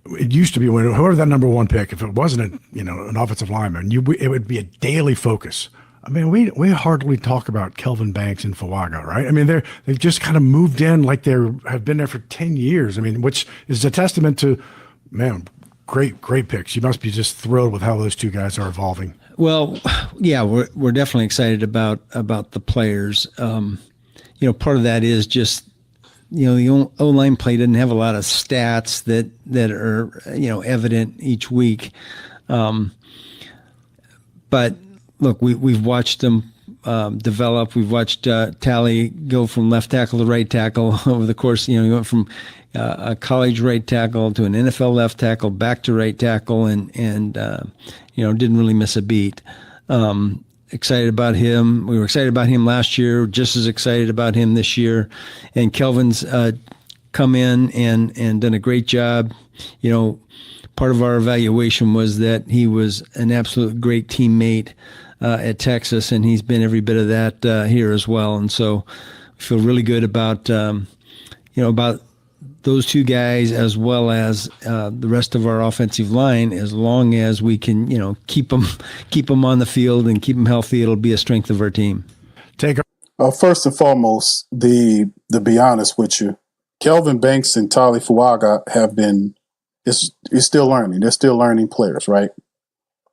it used to be when whoever that number one pick, if it wasn't an offensive lineman, it would be a daily focus. I mean, we hardly talk about Kelvin Banks and Fuaga, right? I mean, they've just kind of moved in like have been there for 10 years. I mean, which is a testament to, man, great picks. You must be just thrilled with how those two guys are evolving. Well, yeah, we're definitely excited about the players. Part of that is just, the O-line play didn't have a lot of stats that are, evident each week. But look, we've watched them develop. We've watched Tally go from left tackle to right tackle over the course. He went from a college right tackle to an NFL left tackle, back to right tackle, and didn't really miss a beat. Excited about him. We were excited about him last year, just as excited about him this year. And Kelvin's come in and done a great job. Part of our evaluation was that he was an absolute great teammate at Texas, and he's been every bit of that here as well. And so we feel really good about about those two guys, as well as the rest of our offensive line. As long as we can, keep them on the field and keep them healthy, it'll be a strength of our team. First and foremost, to be honest with you, Kelvin Banks and Tali Fuaga is still learning. They're still learning players, right?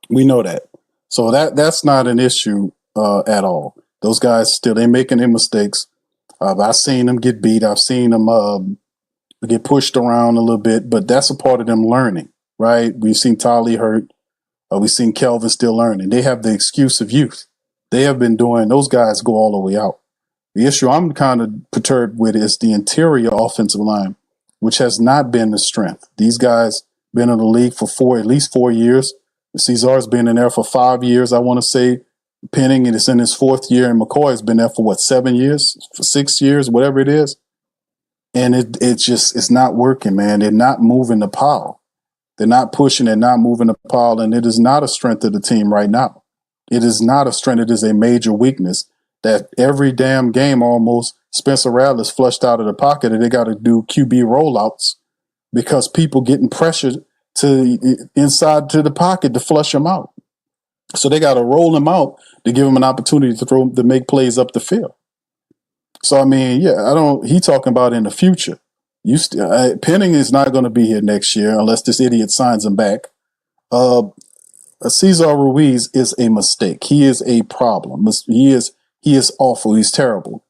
We know that. So that's not an issue at all. Those guys they're making their mistakes. I've seen them get beat. I've seen them get pushed around a little bit, but that's a part of them learning, right? We've seen Tali hurt. We've seen Kelvin still learning. They have the excuse of youth. They have been doing, those guys go all the way out. The issue I'm kind of perturbed with is the interior offensive line, which has not been the strength. These guys been in the league for at least 4 years. Cesar's been in there for 5 years, I want to say. Penning is in his 4th year, and McCoy has been there for 7 years, for 6 years, whatever it is. And it's not working, man. They're not moving the pile. They're not pushing. They're not moving the pile. And it is not a strength of the team right now. It is not a strength. It is a major weakness that every damn game almost Spencer Rattler's flushed out of the pocket and they got to do QB rollouts because people getting pressured to inside to the pocket to flush them out. So they got to roll them out to give them an opportunity to make plays up the field. So I mean, yeah, he talking about in the future. Penning is not going to be here next year unless this idiot signs him back. Cesar Ruiz is a mistake. He is a problem. He is awful. He's terrible.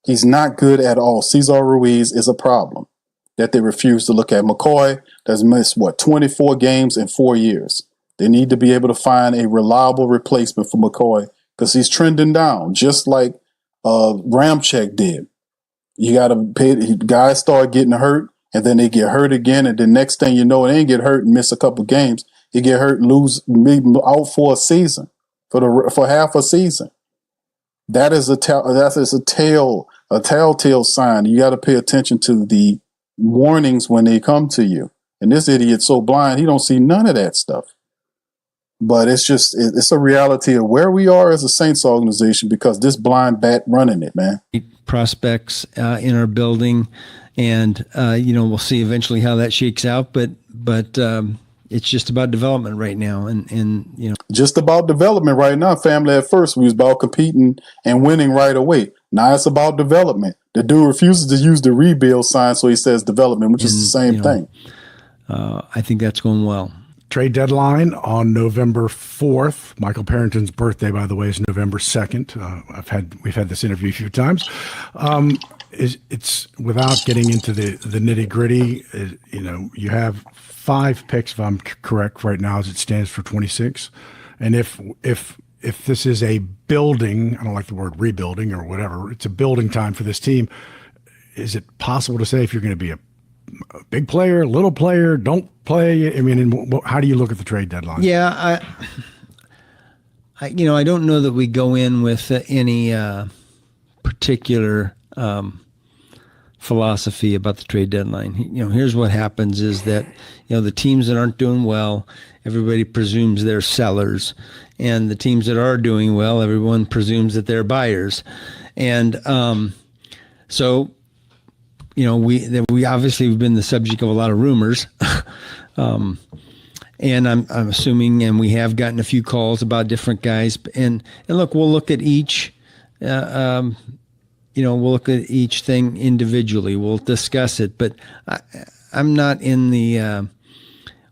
He's not good at all. Cesar Ruiz is a problem that they refuse to look at. McCoy has missed 24 games in 4 years. They need to be able to find a reliable replacement for McCoy because he's trending down, just like Ramczyk did. You got to pay. Guys start getting hurt, and then they get hurt again, and the next thing you know, they ain't get hurt and miss a couple games. They get hurt and lose, maybe out for a season, for half a season. That is a telltale sign. You got to pay attention to the warnings when they come to you. And this idiot's so blind, he don't see none of that stuff. But it's a reality of where we are as a Saints organization because this blind bat running it, man. Prospects in our building, and we'll see eventually how that shakes out. But it's just about development right now, and just about development right now. Family at first, we was about competing and winning right away. Now it's about development. The dude refuses to use the rebuild sign, so he says development, which is the same thing. I think that's going well. Trade deadline on November 4th. Michael Parrington's birthday, by the way, is November 2nd. We've had this interview a few times. It's without getting into the nitty gritty. You have 5 picks, if I'm correct, right now as it stands for 26. And if this is a building, I don't like the word rebuilding or whatever, it's a building time for this team. Is it possible to say if you're going to be a big player, little player, don't play? I mean, how do you look at the trade deadline? Yeah, I don't know that we go in with any particular philosophy about the trade deadline. Here's what happens is that, the teams that aren't doing well, everybody presumes they're sellers. And the teams that are doing well, everyone presumes that they're buyers. And so, we obviously have been the subject of a lot of rumors. And I'm assuming, and we have gotten a few calls about different guys. And look, we'll look at each, we'll look at each thing individually. We'll discuss it. But I'm not in the,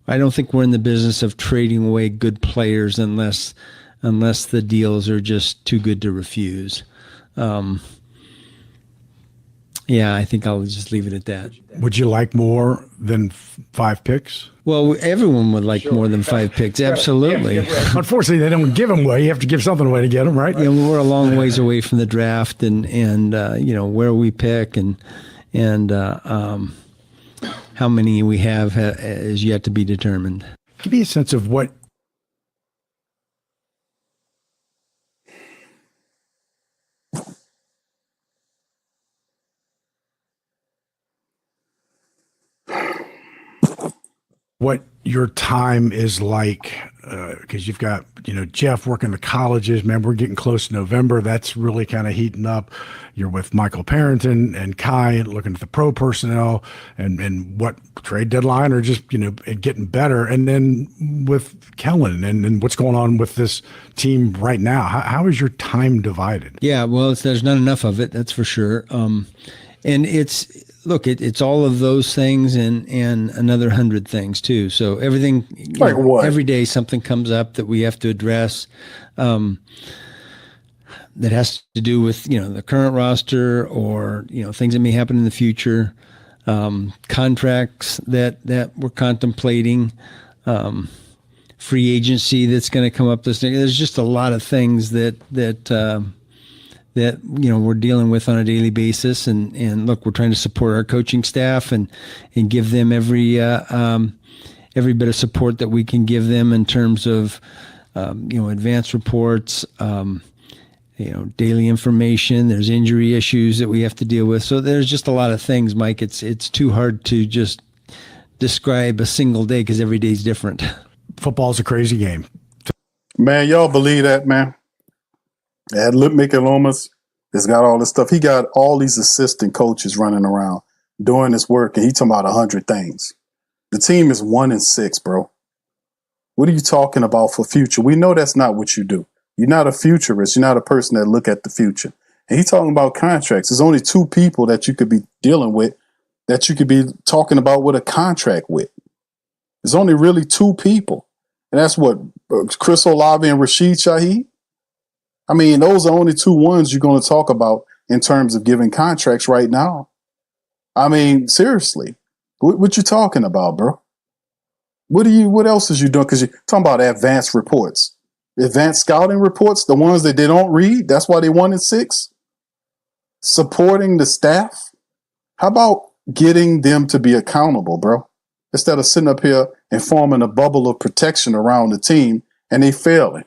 I don't think we're in the business of trading away good players unless the deals are just too good to refuse. Yeah, I think I'll just leave it at that. Would you like more than 5 picks? Well, everyone would like more than 5 picks. Absolutely. Unfortunately, they don't give them away. You have to give something away to get them, right? We're a long ways away from the draft, and where we pick and how many we have is yet to be determined. Give me a sense of what your time is like, because you've got, Jeff working the colleges. Man, we're getting close to November. That's really kind of heating up. You're with Michael Parrington and Kai looking at the pro personnel and what trade deadline or just, getting better. And then with Kellen and what's going on with this team right now, how is your time divided? Yeah, well, there's not enough of it. That's for sure. And it's all of those things and another 100 things too. So everything, like what? Every day something comes up that we have to address that has to do with, the current roster or, things that may happen in the future, contracts that we're contemplating, free agency that's going to come up this thing. There's just a lot of things that we're dealing with on a daily basis, and look, we're trying to support our coaching staff and give them every bit of support that we can give them in terms of advance reports, daily information. There's injury issues that we have to deal with, so there's just a lot of things, Mike. It's too hard to just describe a single day because every day is different. Football's a crazy game, man. Y'all believe that, man? Had Mickey Loomis has got all this stuff. He got all these assistant coaches running around doing this work, and he talking about 100 things. The team is 1-6, bro. What are you talking about for future? We know that's not what you do. You're not a futurist. You're not a person that look at the future. And he's talking about contracts. There's only two people that you could be dealing with, that you could be talking about with a contract with. There's only really two people. And that's what, Chris Olave and Rashid Shaheed. I mean, those are only two ones you're going to talk about in terms of giving contracts right now. I mean, seriously, what you talking about, bro? What else is you doing? Because you're talking about advanced reports, advanced scouting reports, the ones that they don't read. That's why they 1-6. Supporting the staff. How about getting them to be accountable, bro? Instead of sitting up here and forming a bubble of protection around the team and they failing.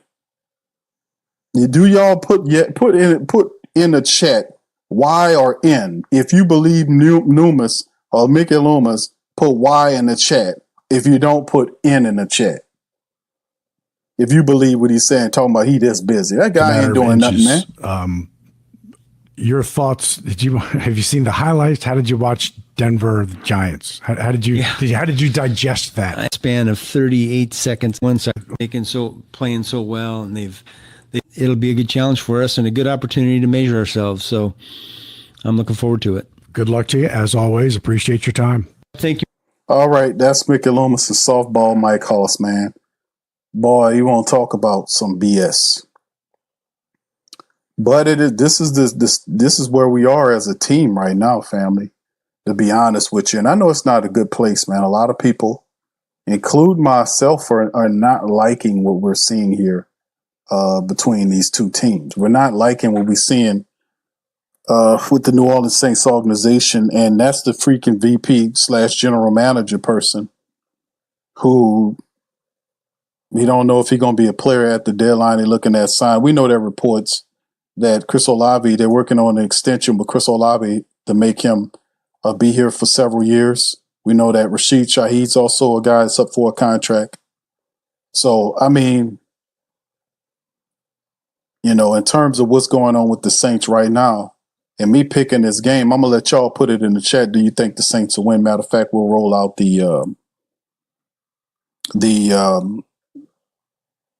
Do y'all put in the chat Y or N if you believe Loomis or Mickey Loomis? Put Y in the chat. If you don't, put N in the chat. If you believe what he's saying, talking about he this busy, that guy ain't doing nothing, man. Your thoughts? Have you seen the highlights? How did you watch Denver Giants? How did you digest that? A span of 38 seconds, 1 second, playing so well, and it'll be a good challenge for us and a good opportunity to measure ourselves. So I'm looking forward to it. Good luck to you, as always. Appreciate your time. Thank you. All right, that's Mickey Loomis and softball Mike Hoss, man. Boy, you won't talk about some BS. But this is where we are as a team right now, family, to be honest with you. And I know it's not a good place, man. A lot of people, including myself, are not liking what we're seeing here between these two teams. We're not liking what we're seeing with the New Orleans Saints organization. And that's the freaking VP/general manager person who we don't know if he's going to be a player at the deadline. They're looking at sign. We know there are reports that Chris Olave, they're working on an extension with Chris Olave to make him be here for several years. We know that Rashid Shaheed's also a guy that's up for a contract. So, I mean, in terms of what's going on with the Saints right now, and me picking this game, I'm going to let y'all put it in the chat. Do you think the Saints will win? Matter of fact, we'll roll out the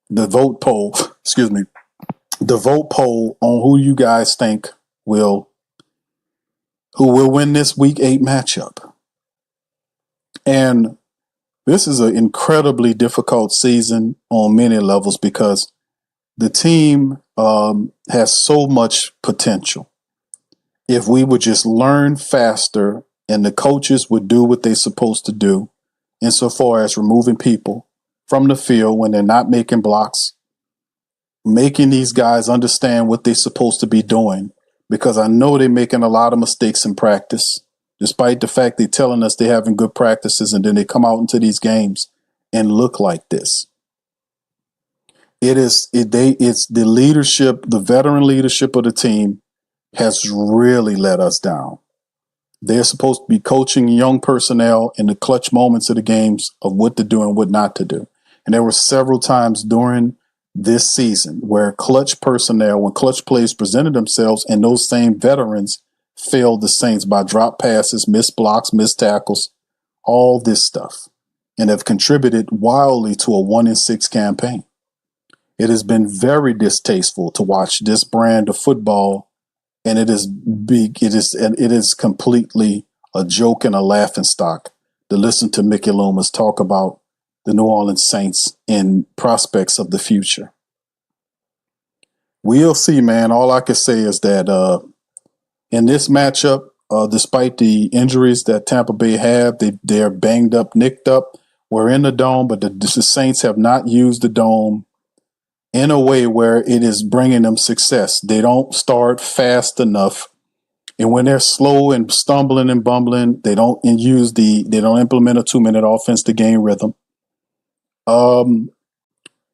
vote poll, the vote poll on who you guys think who will win this Week 8 matchup. And this is an incredibly difficult season on many levels because the team has so much potential. If we would just learn faster and the coaches would do what they're supposed to do insofar as removing people from the field when they're not making blocks, making these guys understand what they're supposed to be doing, because I know they're making a lot of mistakes in practice, despite the fact they're telling us they're having good practices, and then they come out into these games and look like this. It's the leadership, the veteran leadership of the team has really let us down. They're supposed to be coaching young personnel in the clutch moments of the games of what to do and what not to do. And there were several times during this season where clutch personnel, when clutch plays presented themselves, and those same veterans failed the Saints by drop passes, missed blocks, missed tackles, all this stuff, and have contributed wildly to a 1-6 campaign. It has been very distasteful to watch this brand of football, and it is completely a joke and a laughing stock to listen to Mickey Loomis talk about the New Orleans Saints and prospects of the future. We'll see, man. All I can say is that in this matchup, despite the injuries that Tampa Bay have, they're banged up, nicked up. We're in the dome, but the Saints have not used the dome in a way where it is bringing them success. They don't start fast enough. And when they're slow and stumbling and bumbling, they don't implement a 2-minute offense to gain rhythm.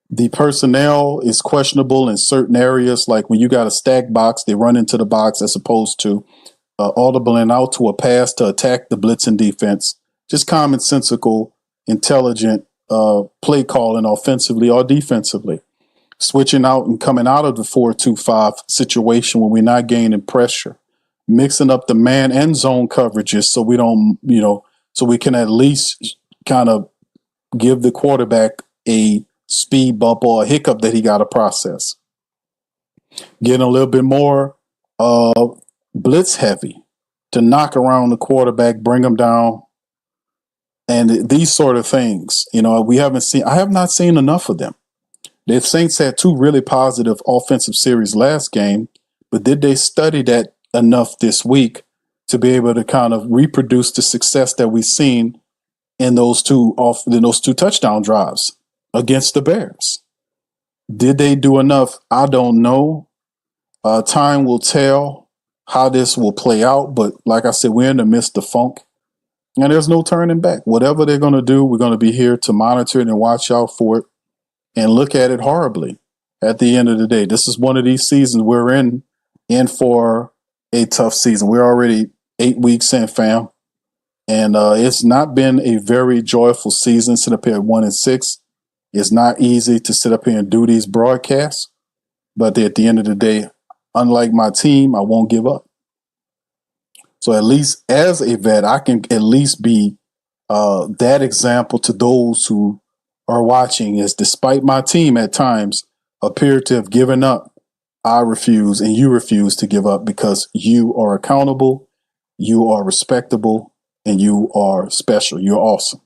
The personnel is questionable in certain areas, like when you got a stack box, they run into the box as opposed to audibling out to a pass to attack the blitzing defense. Just commonsensical, intelligent play calling offensively or defensively. Switching out and coming out of the 4-2-5 situation when we're not gaining pressure. Mixing up the man and zone coverages so we don't, so we can at least kind of give the quarterback a speed bump or a hiccup that he got to process. Getting a little bit more blitz heavy to knock around the quarterback, bring him down, and these sort of things. I have not seen enough of them. The Saints had 2 really positive offensive series last game, but did they study that enough this week to be able to kind of reproduce the success that we've seen in those two touchdown drives against the Bears? Did they do enough? I don't know. Time will tell how this will play out, but like I said, we're in the midst of funk, and there's no turning back. Whatever they're going to do, we're going to be here to monitor it and watch out for it and look at it horribly. At the end of the day, this is one of these seasons we're in for a tough season. We're already 8 weeks in, fam, and it's not been a very joyful season. Sit up here at 1-6. It's not easy to sit up here and do these broadcasts, but at the end of the day, unlike my team, I won't give up. So at least as a vet, I can at least be that example to those who are watching, is despite my team at times appear to have given up, I refuse, and you refuse to give up, because you are accountable, you are respectable, and you are special. You're awesome.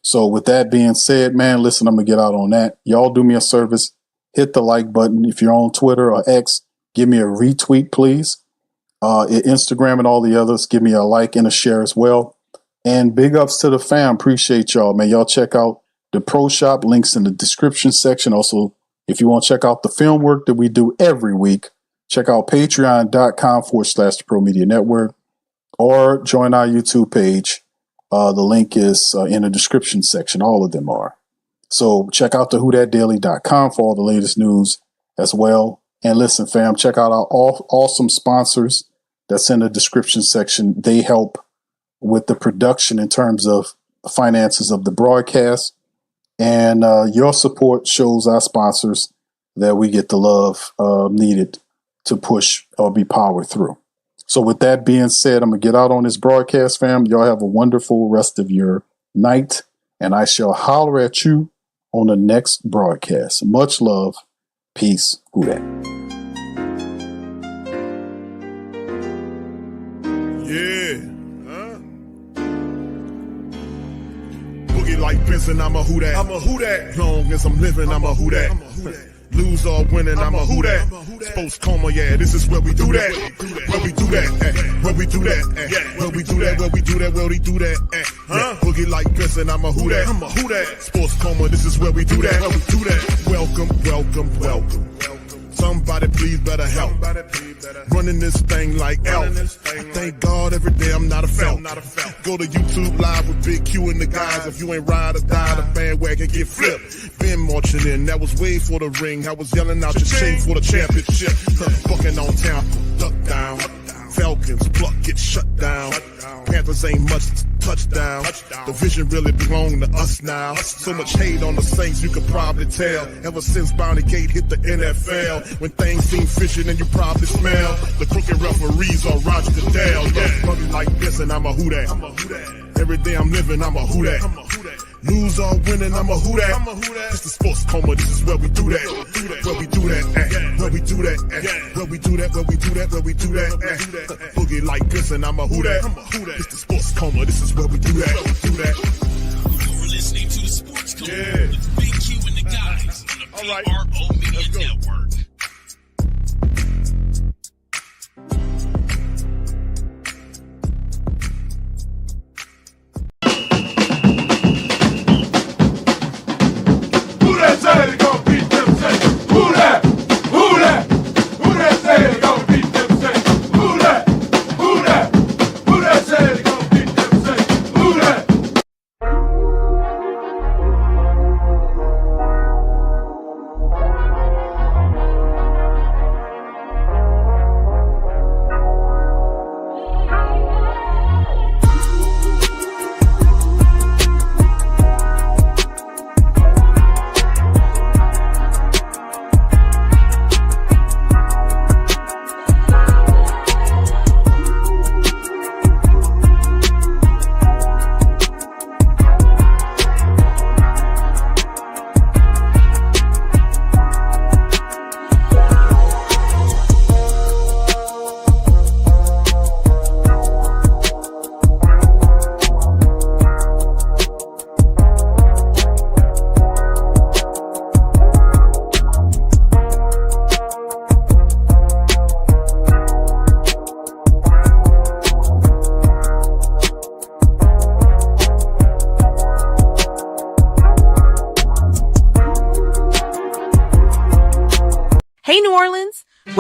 So with that being said, man, listen, I'm going to get out on that. Y'all do me a service. Hit the like button. If you're on Twitter or X, give me a retweet, please. Instagram and all the others, give me a like and a share as well. And big ups to the fam. Appreciate y'all, man. Y'all check out the Pro Shop. Links in the description section. Also, if you want to check out the film work that we do every week, check out patreon.com/the Pro Media Network, or join our YouTube page. The link is in the description section. All of them are. So check out the whodatdaily.com for all the latest news as well. And listen, fam, check out our awesome sponsors that's in the description section. They help with the production in terms of the finances of the broadcast. And your support shows our sponsors that we get the love needed to push or be powered through. So with that being said, I'm going to get out on this broadcast, fam. Y'all have a wonderful rest of your night, and I shall holler at you on the next broadcast. Much love. Peace. Who dat? Yeah. Boogie like Benson, I'm a who dat. I'm a who dat. Long as I'm living, I'm a who dat. Lose or winning, I'm a who dat. Sports coma, yeah, this is where we do that. Where we do that, where we do that, where we do that, where we do that, where we do that, Boogie like Benson, I'm a who dat. I'm a who dat. Sports coma, this is where we do that. Where we do that. Welcome, welcome, welcome. Somebody please better help. Running this thing like Elf. I thank God every day I'm not a felt. Go to YouTube Live with Big Q and the guys. If you ain't ride or die, the bandwagon get flipped. Been marching in, that was way for the ring. I was yelling out your chain for the championship. Fucking on Tampa, duck down. Falcons, pluck, get shut down. Panthers ain't much touchdown. The vision really belong to us now. So much hate on the Saints, you could probably tell. Ever since Bounty Gate hit the NFL, when things seem fishy and you probably smell the crooked referees or Roger Goodell. Yeah, money like this and I'm a who dat. Every day I'm living, I'm a who dat. Lose or winning, I'm a who dat. It's the sports coma, this is where we do that. Where we do that, where we do that, where we do that, where we do that, where we do that, Boogie like this and I'm a who dat. It's the sports coma, this is where we do that. You're listening to the Sports Coma with Big Q and the guys on the PRO Media Network.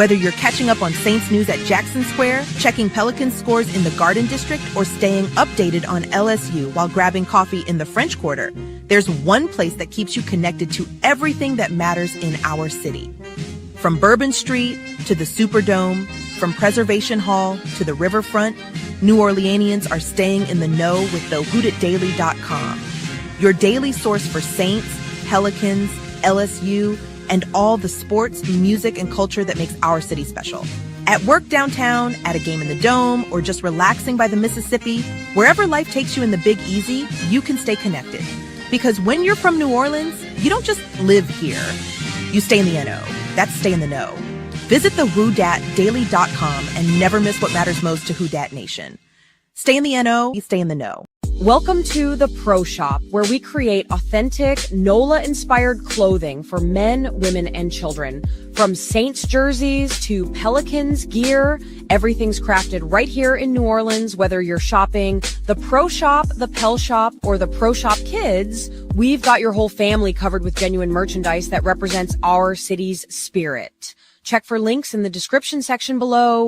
Whether you're catching up on Saints news at Jackson Square, checking Pelicans scores in the Garden District, or staying updated on LSU while grabbing coffee in the French Quarter, there's one place that keeps you connected to everything that matters in our city. From Bourbon Street to the Superdome, from Preservation Hall to the Riverfront, New Orleanians are staying in the know with the whodatdaily.com, your daily source for Saints, Pelicans, LSU, and all the sports, music, and culture that makes our city special. At work downtown, at a game in the Dome, or just relaxing by the Mississippi, wherever life takes you in the Big Easy, you can stay connected. Because when you're from New Orleans, you don't just live here. You stay in the NO. That's stay in the know. Visit the WhoDatDaily.com and never miss what matters most to Who Dat Nation. Stay in the NO, you stay in the know. Welcome to the Pro Shop, where we create authentic NOLA-inspired clothing for men, women, and children. From Saints jerseys to Pelicans gear, everything's crafted right here in New Orleans. Whether you're shopping the Pro Shop, the Pel Shop, or the Pro Shop Kids, we've got your whole family covered with genuine merchandise that represents our city's spirit. Check for links in the description section below.